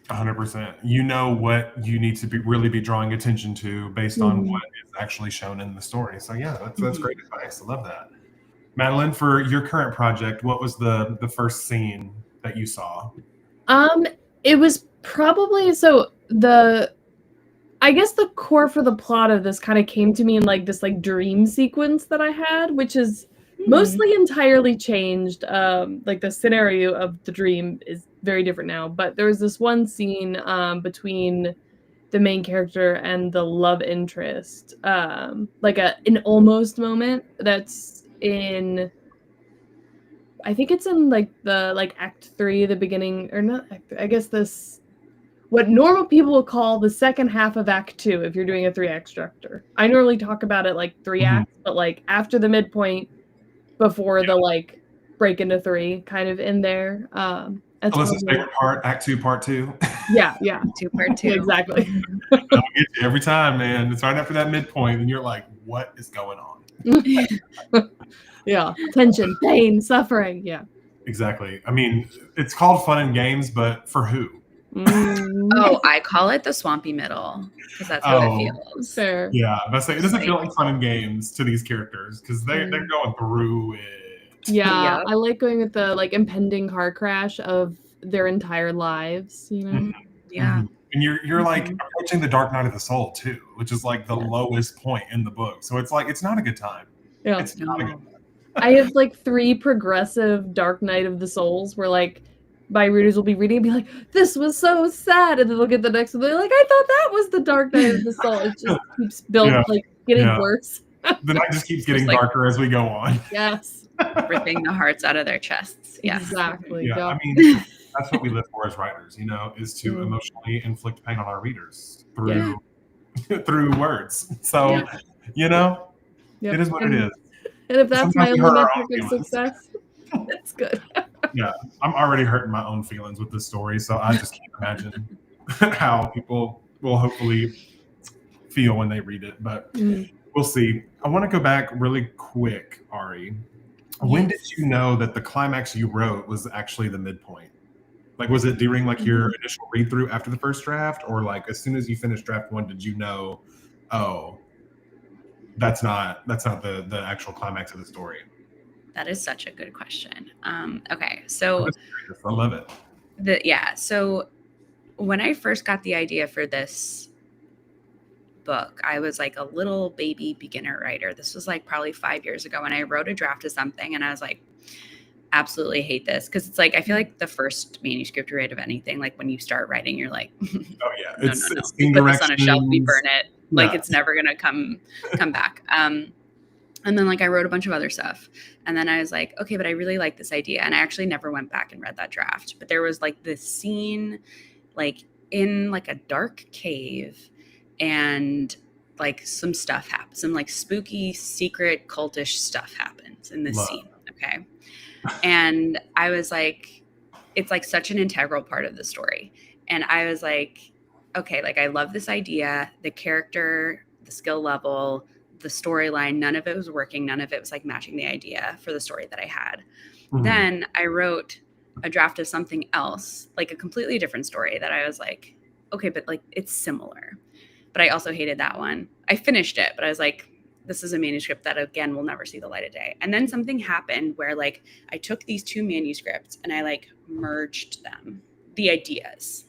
100%. You know what you need to really be drawing attention to based on what is actually shown in the story. So yeah, that's great advice. I love that. Madeline, for your current project, what was the first scene that you saw? It was probably I guess the core for the plot of this kind of came to me in like this like dream sequence that I had, which is mostly entirely changed. Like the scenario of the dream is very different now, but there was this one scene between the main character and the love interest, like an almost moment that's in, I think it's in like the Act 3, the beginning, or not Act 3, I guess this, what normal people will call the second half of Act 2 if you're doing a 3-act structure. I normally talk about it like 3 acts, but like after the midpoint, before the like break into 3, kind of in there. Alyssa's favorite part, Act 2, Part 2. Yeah. 2 Part 2. Exactly. I'll get you every time, man. It's right after that midpoint, and you're like, what is going on? Yeah. Tension, pain, suffering. Yeah. Exactly. I mean, it's called fun and games, but for who? Oh, I call it the swampy middle because that's how it feels. Fair. Yeah, but it doesn't feel like fun and games to these characters because they're going through it. Yeah, I like going with the like impending car crash of their entire lives, you know? Yeah. And you're like approaching the dark night of the soul too, which is like the lowest point in the book. So it's like, it's not a good time. Yeah. It's not a good time. I have like 3 progressive Dark Night of the Souls where like my readers will be reading and be like, this was so sad. And then they'll get the next one. They're like, I thought that was the Dark Night of the Soul. It just keeps building, like getting worse. The night just keeps getting darker as we go on. Yes. Ripping the hearts out of their chests. Yes. Exactly. Yeah. I mean, that's what we live for as writers, you know, is to emotionally inflict pain on our readers through through words. So, you know, it is what it is. And if that's my only metric of success, it's good. Yeah, I'm already hurting my own feelings with this story, so I just can't imagine how people will hopefully feel when they read it. But we'll see. I want to go back really quick, Ari. When did you know that the climax you wrote was actually the midpoint? Like, was it during like your initial read through after the first draft, or like as soon as you finished draft 1, did you know, oh, that's not the actual climax of the story? That is such a good question. Okay, so I love it. So when I first got the idea for this book, I was like a little baby beginner writer. This was like probably 5 years ago, and I wrote a draft of something, and I was like, absolutely hate this, because it's like I feel like the first manuscript you write of anything, like when you start writing, you're like, oh yeah, no. We put this on a shelf, we burn it. Like it's never gonna come back. And then like I wrote a bunch of other stuff, and then I was like, okay, but I really like this idea, and I actually never went back and read that draft. But there was like this scene, like in like a dark cave, and like some stuff happens, some like spooky, secret, cultish stuff happens in this scene. Okay, and I was like, it's like such an integral part of the story, and I was like, okay, like I love this idea, the character, the skill level, the storyline, none of it was working. None of it was like matching the idea for the story that I had. Then I wrote a draft of something else, like a completely different story that I was like, okay, but like it's similar. But I also hated that one. I finished it, but I was like, this is a manuscript that again will never see the light of day. And then something happened where like I took these two manuscripts and I like merged them, the ideas.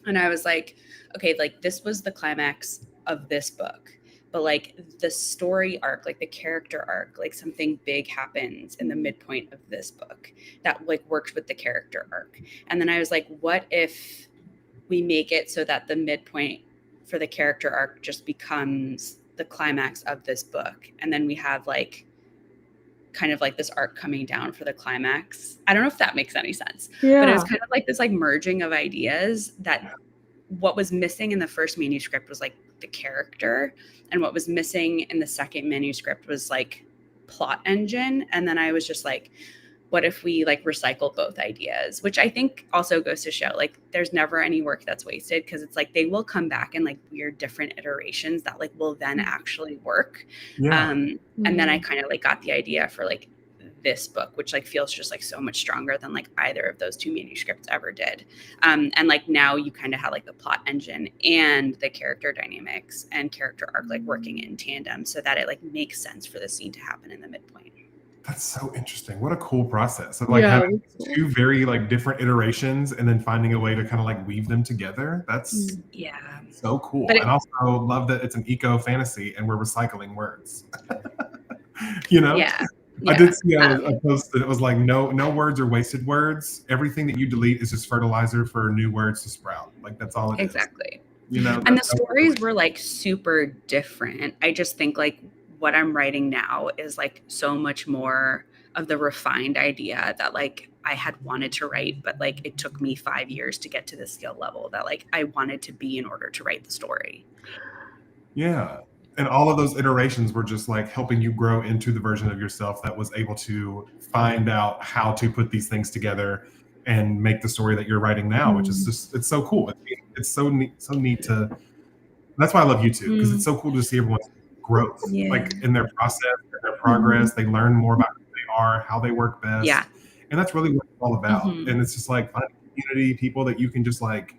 And I was like, okay, like this was the climax of this book, but like the story arc, like the character arc, like something big happens in the midpoint of this book that like works with the character arc. And then I was like, what if we make it so that the midpoint for the character arc just becomes the climax of this book, and then we have like kind of like this arc coming down for the climax. I don't know if that makes any sense, but it was kind of like this like merging of ideas that what was missing in the first manuscript was like the character, and what was missing in the second manuscript was like plot engine. And then I was just like, what if we like recycle both ideas? Which I think also goes to show like there's never any work that's wasted, because it's like they will come back in like weird different iterations that like will then actually work. Yeah. And then I kind of like got the idea for like this book, which like feels just like so much stronger than like either of those two manuscripts ever did. And like now you kind of have like the plot engine and the character dynamics and character arc like working in tandem so that it like makes sense for the scene to happen in the midpoint. That's so interesting. What a cool process of like having two very like different iterations and then finding a way to kind of like weave them together. That's so cool. And also love that it's an eco fantasy and we're recycling words. You know? Yeah. I did see a post that it was like no words are wasted words. Everything that you delete is just fertilizer for new words to sprout. Like that's all it is. Exactly. You know, and the stories were like super different. I just think like what I'm writing now is like so much more of the refined idea that like I had wanted to write, but like it took me 5 years to get to the skill level that like I wanted to be in order to write the story. Yeah. And all of those iterations were just like helping you grow into the version of yourself that was able to find out how to put these things together and make the story that you're writing now, which is just, it's so cool. It's so neat to, that's why I love YouTube, because it's so cool to see everyone's growth, like in their process, in their progress. They learn more about who they are, how they work best. Yeah. And that's really what it's all about. And it's just like finding community, people that you can just like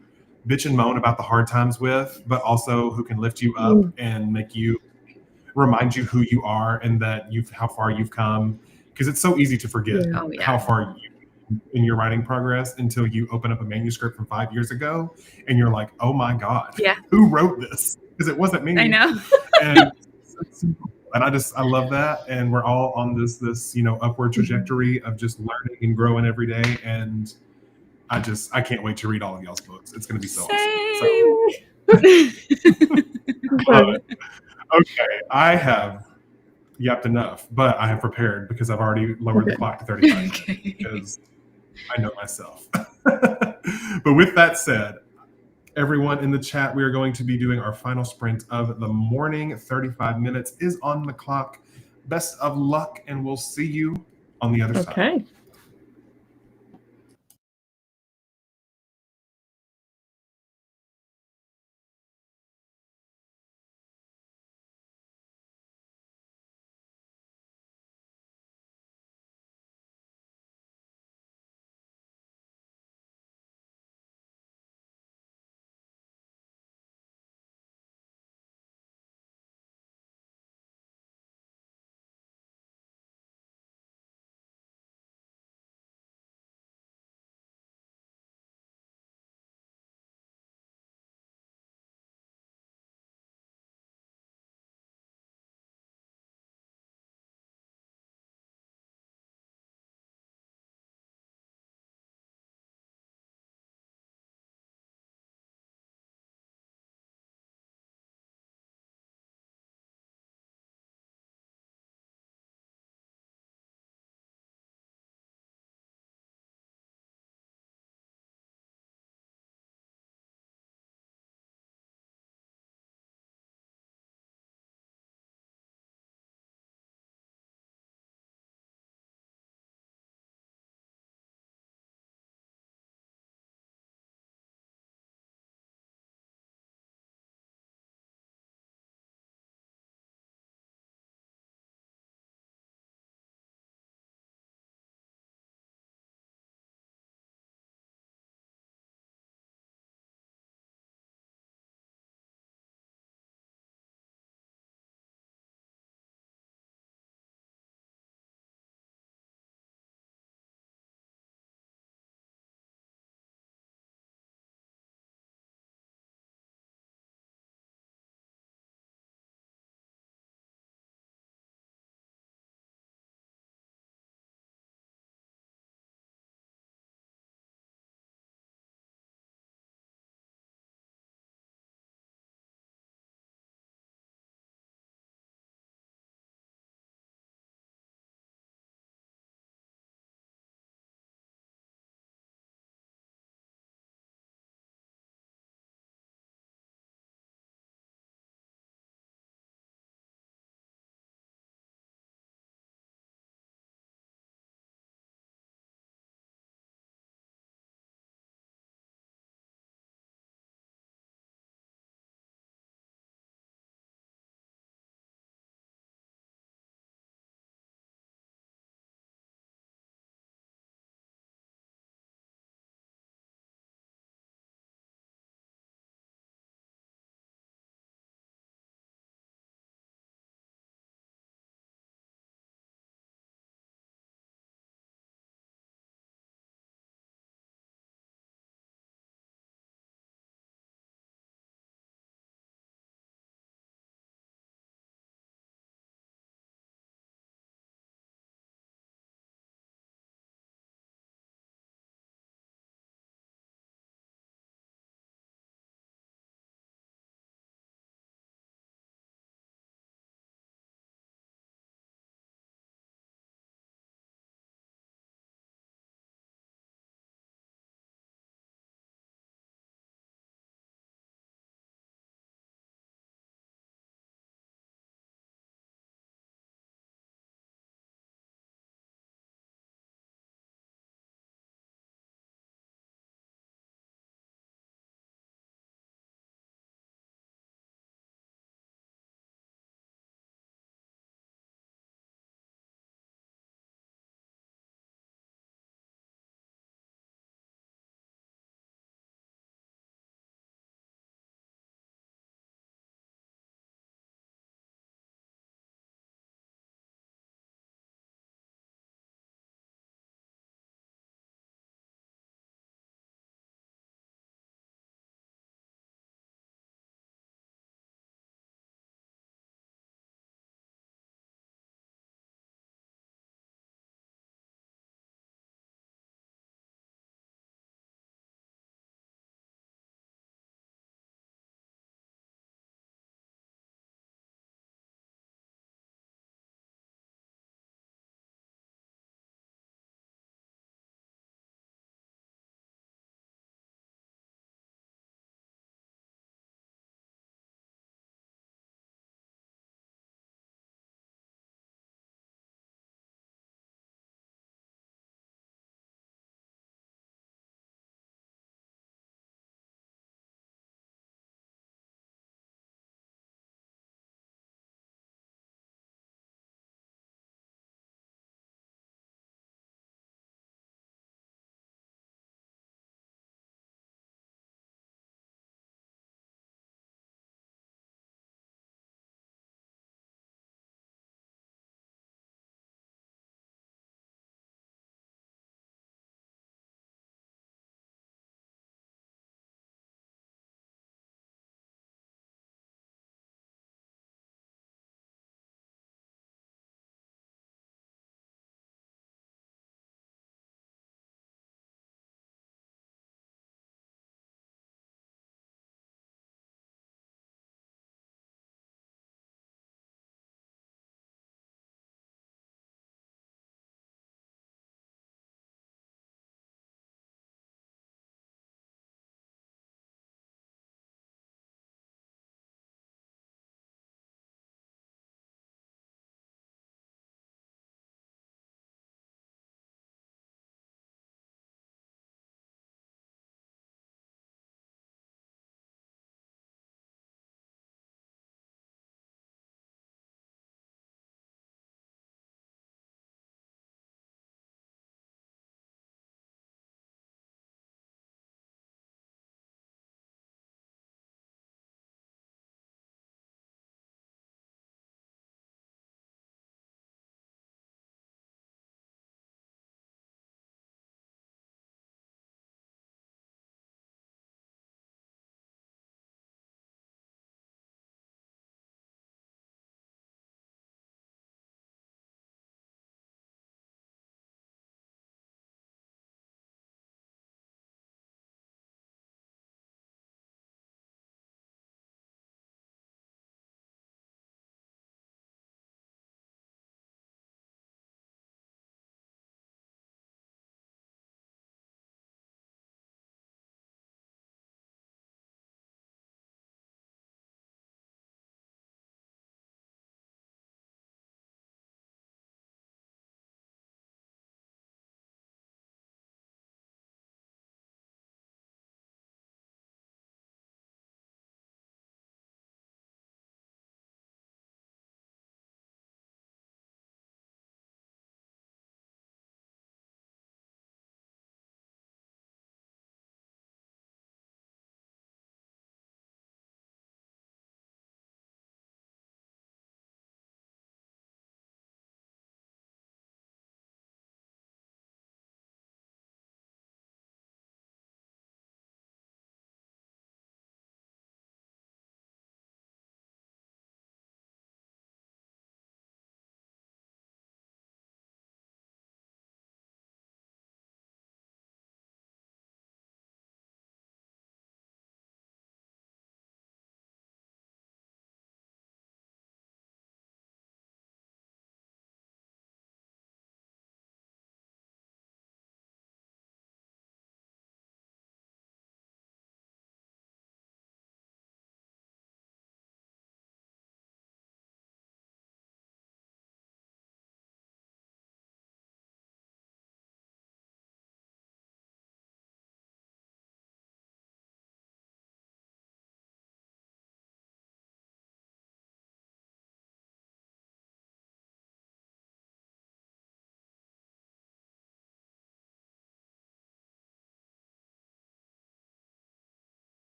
bitch and moan about the hard times with, but also who can lift you up and make you, remind you who you are and that how far you've come. Because it's so easy to forget how far in your writing progress until you open up a manuscript from 5 years ago and you're like, oh my God, who wrote this? Because it wasn't me. I know. And I love that. And we're all on this, upward trajectory of just learning and growing every day. And I can't wait to read all of y'all's books. It's going to be so awesome. Okay, I have yapped enough, but I have prepared because I've already lowered the clock to 35 because I know myself. But with that said, everyone in the chat, we are going to be doing our final sprint of the morning. 35 minutes is on the clock. Best of luck, and we'll see you on the other side. Okay.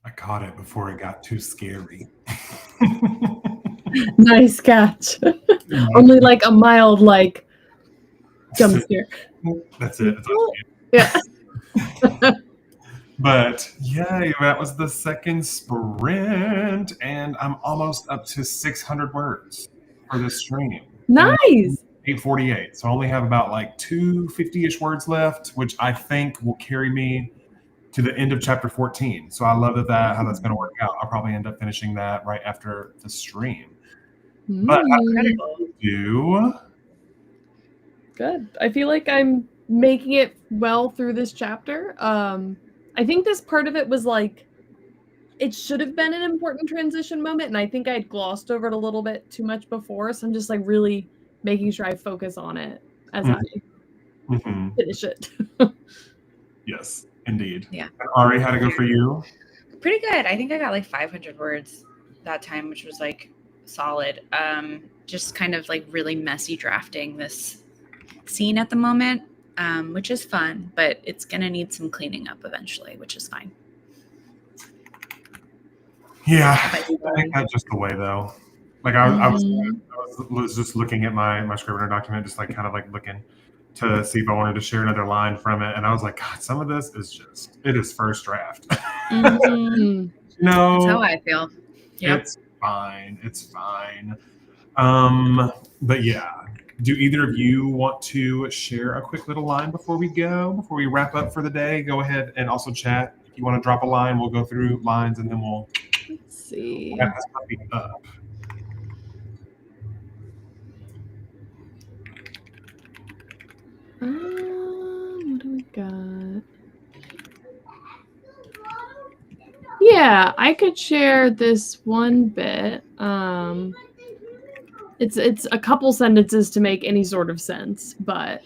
I caught it before it got too scary. Nice catch. Only like a mild like jump scare. That's it. That's Oh, yeah. But yay, that was the second sprint, and I'm almost up to 600 words for this stream. Nice. 848. So I only have about like 250-ish words left, which I think will carry me to the end of chapter 14. So I love how that's going to work out. I'll probably end up finishing that right after the stream. But I'm ready to do. Good. I feel like I'm making it well through this chapter. I think this part of it was like, it should have been an important transition moment, and I think I had glossed over it a little bit too much before, so I'm just like really making sure I focus on it as I finish it. Yes, indeed. Yeah. And Ari, how'd it go for you? Pretty good. I think I got like 500 words that time, which was like solid. Just kind of like really messy drafting this scene at the moment, which is fun, but it's going to need some cleaning up eventually, which is fine. Yeah, I think that's just the way though. Like I was just looking at my Scrivener document, just like kind of like looking to see if I wanted to share another line from it, and I was like, God, some of this is it is first draft. Mm-hmm. No, that's how I feel. Yep. It's fine. It's fine. But yeah, do either of you want to share a quick little line before we wrap up for the day? Go ahead and also chat. If you want to drop a line, we'll go through lines and then we'll see. wrap this puppy up. What do we got? Yeah, I could share this one bit. It's a couple sentences to make any sort of sense, but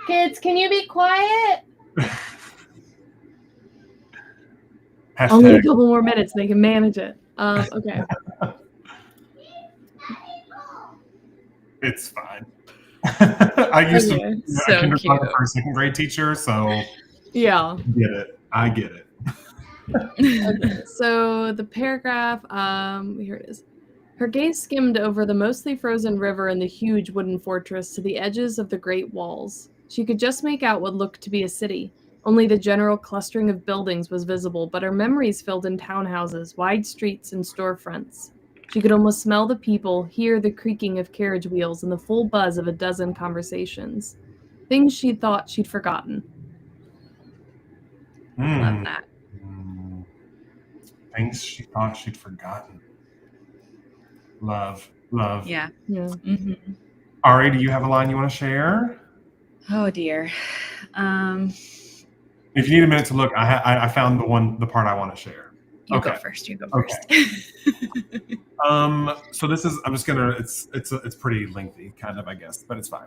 kids, can you be quiet? Only a couple more minutes, they can manage it. Okay. It's fine. I used to be a So kindergarten cute. for a second grade teacher, so Yeah. I get it. Okay, so the paragraph, here it is. Her gaze skimmed over the mostly frozen river and the huge wooden fortress to the edges of the great walls. She could just make out what looked to be a city. Only the general clustering of buildings was visible, but her memories filled in townhouses, wide streets, and storefronts. She could almost smell the people, hear the creaking of carriage wheels, and the full buzz of a dozen conversations. Things she thought she'd forgotten. Love that. Things she thought she'd forgotten. Love. Yeah. Mm-hmm. Ari, do you have a line you want to share? Oh dear. If you need a minute to look, I found the part I want to share. You go first. So this is, I'm just gonna, it's pretty lengthy, kind of, I guess, but it's fine.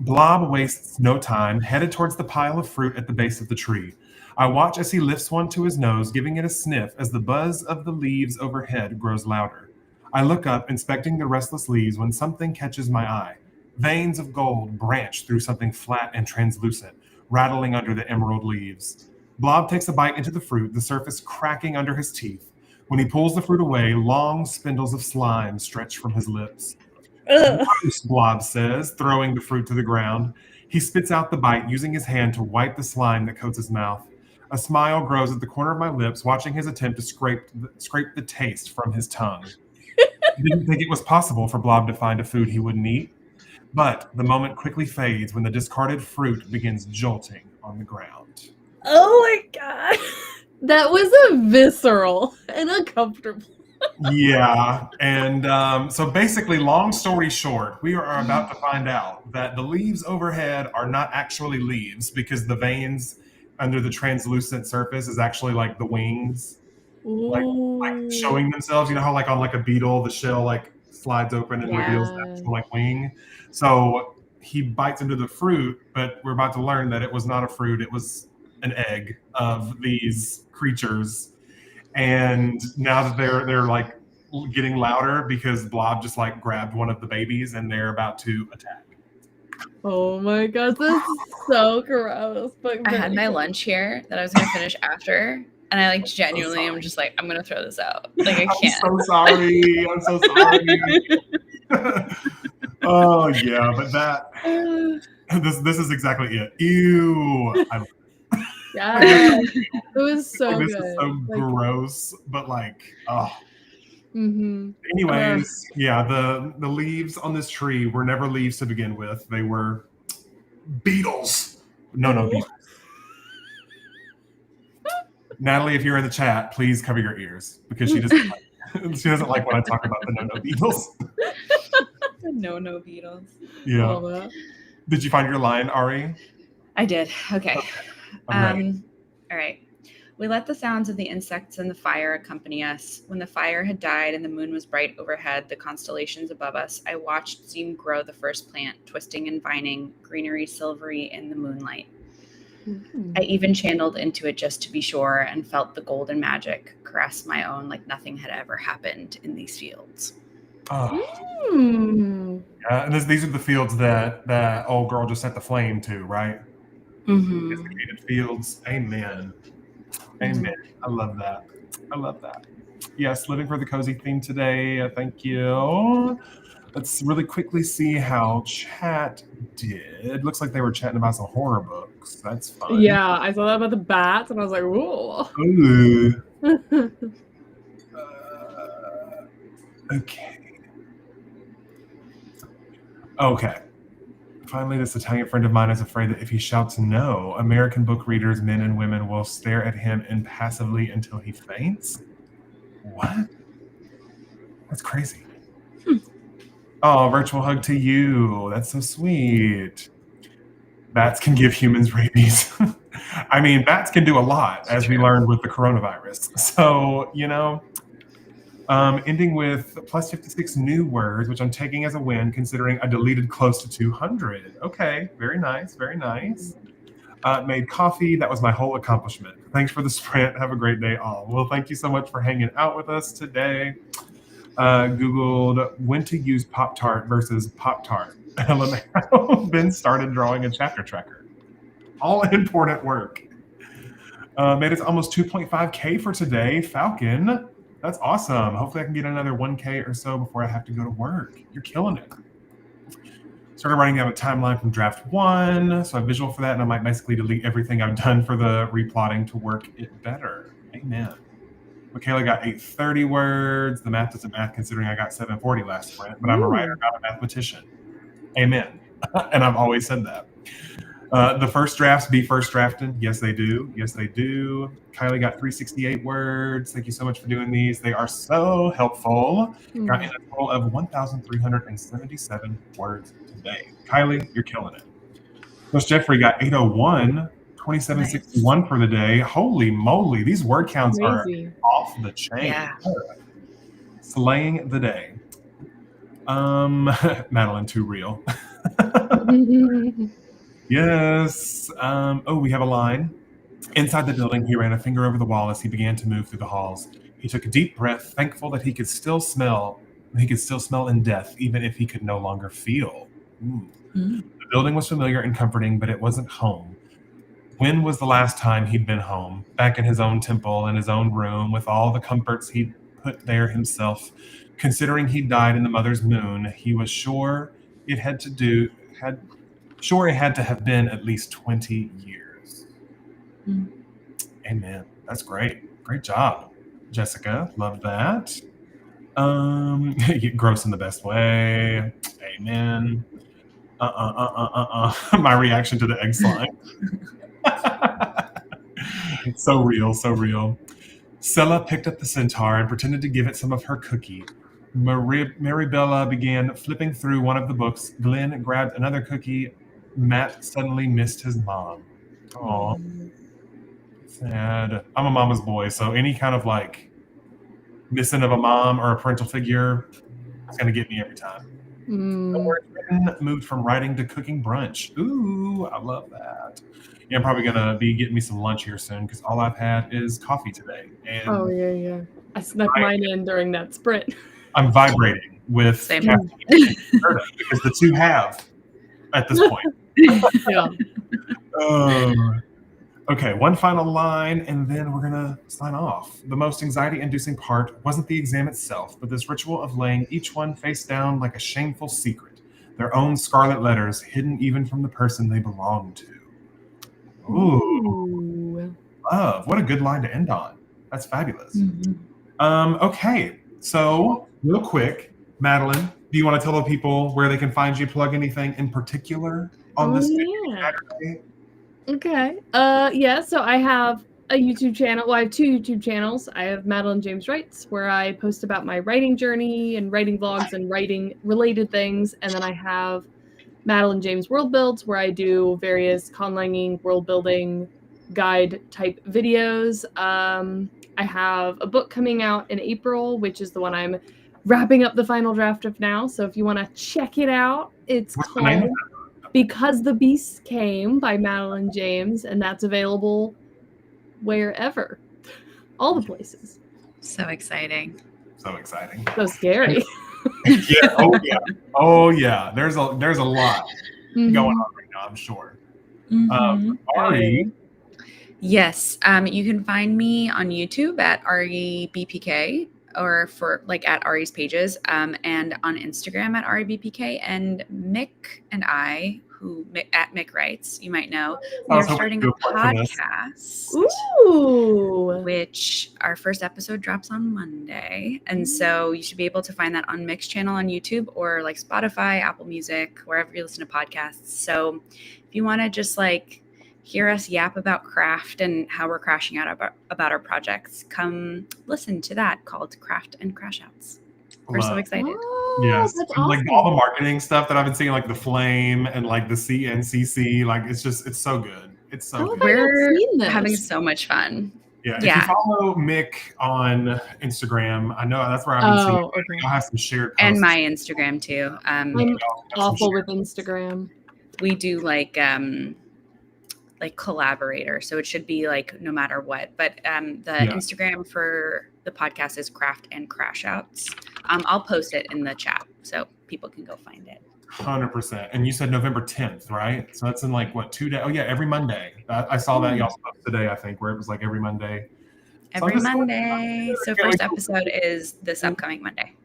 Blob wastes no time, headed towards the pile of fruit at the base of the tree. I watch as he lifts one to his nose, giving it a sniff as the buzz of the leaves overhead grows louder. I look up, inspecting the restless leaves, when something catches my eye. Veins of gold branch through something flat and translucent, rattling under the emerald leaves. Blob takes a bite into the fruit, the surface cracking under his teeth. When he pulls the fruit away, long spindles of slime stretch from his lips. Gross, Blob says, throwing the fruit to the ground. He spits out the bite, using his hand to wipe the slime that coats his mouth. A smile grows at the corner of my lips, watching his attempt to scrape the taste from his tongue. I didn't think it was possible for Blob to find a food he wouldn't eat. But the moment quickly fades when the discarded fruit begins jolting on the ground. Oh my god. That was a visceral and uncomfortable. Yeah. And so basically, long story short, we are about to find out that the leaves overhead are not actually leaves because the veins under the translucent surface is actually like the wings. Like showing themselves, you know how like on like a beetle the shell like slides open and reveals the actual like wing. So he bites into the fruit, but we're about to learn that it was not a fruit, it was an egg of these creatures. And now that they're like getting louder because Blob just like grabbed one of the babies and they're about to attack. Oh my gosh, this is so gross. But I had very my good. lunch here that I was gonna finish after, and I like genuinely am just like, I'm gonna throw this out. Like I I'm can't. so sorry. I'm so sorry. Oh yeah, but this is exactly it. Ew. Yeah, it was so This good. is so Like, gross, but like, oh. mhm. Anyways, yeah, the leaves on this tree were never leaves to begin with. They were beetles. No beetles. Natalie, if you're in the chat, please cover your ears because she doesn't like when I talk about the no beetles. The no Beatles. Yeah. All that. Did you find your line, Ari? I did. Okay. I'm ready. All right. We let the sounds of the insects and the fire accompany us. When the fire had died and the moon was bright overhead, the constellations above us, I watched Zoom grow the first plant, twisting and vining, greenery silvery in the moonlight. I even channeled into it just to be sure and felt the golden magic caress my own like nothing had ever happened in these fields. Oh. Mm. Yeah, and these are the fields that old girl just set the flame to, right? Mm-hmm. Desiccated fields. Amen. Amen. I love that. I love that. Yes, living for the cozy theme today. Thank you. Let's really quickly see how chat did. Looks like they were chatting about some horror books. That's fun. Yeah, I saw that about the bats, and I was like, "Ooh." Ooh. Okay. Okay. Finally, this Italian friend of mine is afraid that if he shouts no, American book readers, men and women, will stare at him impassively until he faints. What? That's crazy. Oh, virtual hug to you. That's so sweet. Bats can give humans rabies. I mean, bats can do a lot, as we learned with the coronavirus. So, ending with plus 56 new words, which I'm taking as a win, considering I deleted close to 200. Okay, very nice, very nice. Made coffee. That was my whole accomplishment. Thanks for the sprint. Have a great day, all. Well, thank you so much for hanging out with us today. Googled when to use Pop-Tart versus Pop-Tart. Ben started drawing a chapter tracker. All important work. Made it almost 2.5K for today. Falcon. That's awesome. Hopefully I can get another 1K or so before I have to go to work. You're killing it. Started writing down a timeline from draft 1, so I have visual for that, and I might basically delete everything I've done for the replotting to work it better. Amen. Michaela got 830 words. The math doesn't math considering I got 740 last sprint, but I'm a writer, not a mathematician. Amen. And I've always said that. The first drafts be first drafted. Yes, they do. Yes, they do. Kylie got 368 words. Thank you so much for doing these. They are so helpful. Got in a total of 1,377 words today. Kylie, you're killing it. Coach Jeffrey got 801. 2761 for the day. Holy moly, these word counts are off the chain. Yeah. Slaying the day. Madeline, too real. Yes. We have a line. Inside the building, he ran a finger over the wall as he began to move through the halls. He took a deep breath, thankful that he could still smell in death, even if he could no longer feel. The building was familiar and comforting, but it wasn't home. When was the last time he'd been home, back in his own temple, in his own room, with all the comforts he'd put there himself? Considering he'd died in the mother's moon, he was sure it had to have been at least 20 years. Amen. That's great. Great job, Jessica. Love that. Gross in the best way. Amen. My reaction to the egg slime. So real, so real. Sella picked up the centaur and pretended to give it some of her cookie. Maribella began flipping through one of the books. Glenn grabbed another cookie. Matt suddenly missed his mom. Aw. Sad. I'm a mama's boy, so any kind of missing of a mom or a parental figure is going to get me every time. The word written moved from writing to cooking brunch. Ooh, I love that. Yeah, I'm probably going to be getting me some lunch here soon because all I've had is coffee today. And yeah. I snuck mine in during that sprint. I'm vibrating with Same. caffeine because the two have. at this point. Yeah. Okay, one final line, and then we're gonna sign off. The most anxiety-inducing part wasn't the exam itself, but this ritual of laying each one face down like a shameful secret, their own scarlet letters hidden even from the person they belong to. Ooh, love. What a good line to end on. That's fabulous. Okay, so real quick, Madeline, do you want to tell the people where they can find you, plug anything in particular on this Saturday? Okay. Yeah, so I have a YouTube channel. Well, I have 2 YouTube channels. I have Madeline James Writes, where I post about my writing journey and writing vlogs and writing related things. And then I have Madeline James World Builds, where I do various conlanging, world building guide type videos. I have a book coming out in April, which is the one I'm wrapping up the final draft of now. So if you want to check it out, it's called Because the Beast Came by Madeline James, and that's available wherever. All the places. So exciting. So exciting. So scary. Yeah. Oh yeah. There's a lot going on right now, I'm sure. Ari. Yes. You can find me on YouTube at REBPK or for like at Ari's pages, and on Instagram at REBPK, and Mick and I, who at Mick Writes, you might know, we're starting a podcast. Ooh. Which our first episode drops on Monday. And so you should be able to find that on Mick's channel on YouTube or like Spotify, Apple Music, wherever you listen to podcasts. So if you want to just like hear us yap about craft and how we're crashing out about our projects, come listen to that called Craft and Crash Outs. We're so excited. Yes. That's And, like awesome. all the marketing stuff that I've been seeing, like the Flame and like the CNCC, like it's so good. It's so good. We're seen this. having so much fun. Yeah. If Yeah. you follow Mick on Instagram, I know that's where I've been seeing. Okay. I'll have some shared posts. And my Instagram too. I'm awful with Instagram. We do like collaborator, so it should be like no matter what, but the Instagram for the podcast is Craft and Crash Outs. I'll post it in the chat so people can go find it. 100%. And you said November 10th, right? So that's in like what, 2 days? Oh yeah, every Monday. I saw that y'all posted today, I think, where it was like every Monday. Every Monday. So first episode is this upcoming Monday.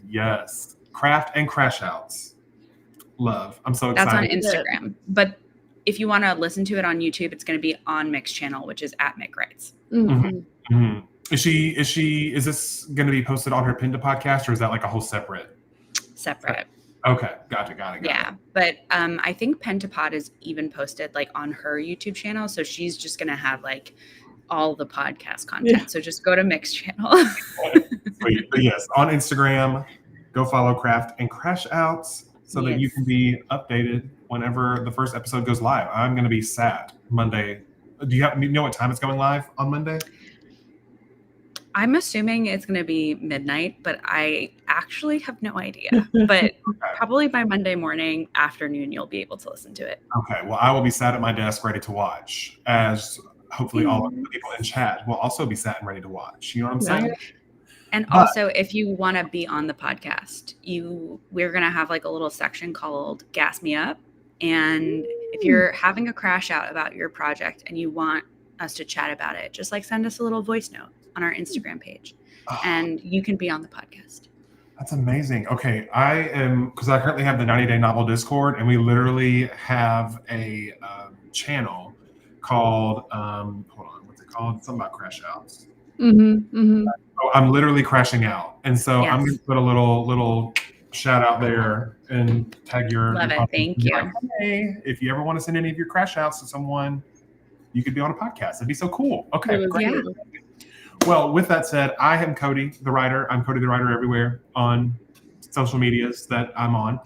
Yes. Craft and Crash Outs. Love. I'm so excited. That's on Instagram. But if you want to listen to it on YouTube, it's going to be on Mick's channel, which is at Mick Writes. Is this going to be posted on her Pinta podcast, or is that like a whole separate? Separate. Okay. Got it. Yeah. But I think Pentapod is even posted like on her YouTube channel. So she's just going to have like all the podcast content. Yeah. So just go to Mick's channel. Sweet. But yes, on Instagram, go follow Craft and Crash Outs so that you can be updated whenever the first episode goes live. I'm going to be sat Monday. Do you know what time it's going live on Monday? I'm assuming it's going to be midnight, but I actually have no idea. But probably by Monday morning, afternoon, you'll be able to listen to it. Okay. Well, I will be sat at my desk ready to watch, as hopefully all of the people in chat will also be sat and ready to watch. You know what I'm saying? And also, if you want to be on the podcast, we're going to have like a little section called Gas Me Up. And if you're having a crash out about your project and you want us to chat about it, just like send us a little voice note on our Instagram page and you can be on the podcast. That's amazing. Okay. because I currently have the 90-Day Novel Discord, and we literally have a channel called, hold on, what's it called? Something about crash outs. So I'm literally crashing out. And so I'm going to put a little shout out there and tag your. Love it. Thank you. Like, hey, if you ever want to send any of your crash outs to someone, you could be on a podcast. It'd be so cool. Okay, great. Yeah. Well, with that said, I am Cody the Writer. I'm Cody the Writer everywhere on social medias that I'm on.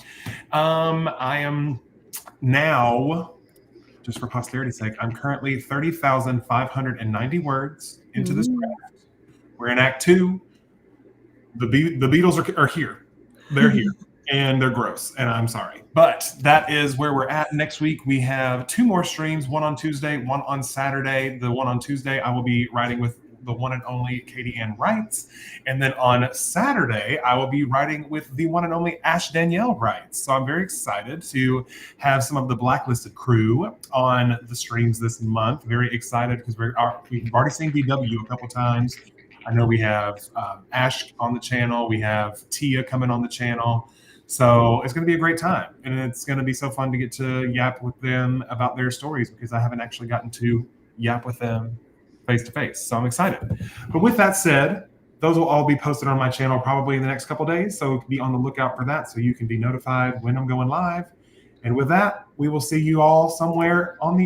I am now, just for posterity's sake, I'm currently 30,590 words into this draft. We're in Act 2. The Beatles are here. They're here. And they're gross, and I'm sorry. But that is where we're at. Next week, we have 2 more streams, one on Tuesday, one on Saturday. The one on Tuesday, I will be writing with the one and only Katie Ann Wrights. And then on Saturday, I will be writing with the one and only Ash Danielle Wrights. So I'm very excited to have some of the Blacklisted crew on the streams this month. Very excited because we've already seen BW a couple times. I know we have Ash on the channel. We have Tia coming on the channel. So it's going to be a great time. And it's going to be so fun to get to yap with them about their stories because I haven't actually gotten to yap with them face to face. So I'm excited. But with that said, those will all be posted on my channel probably in the next couple days. So be on the lookout for that so you can be notified when I'm going live. And with that, we will see you all somewhere on the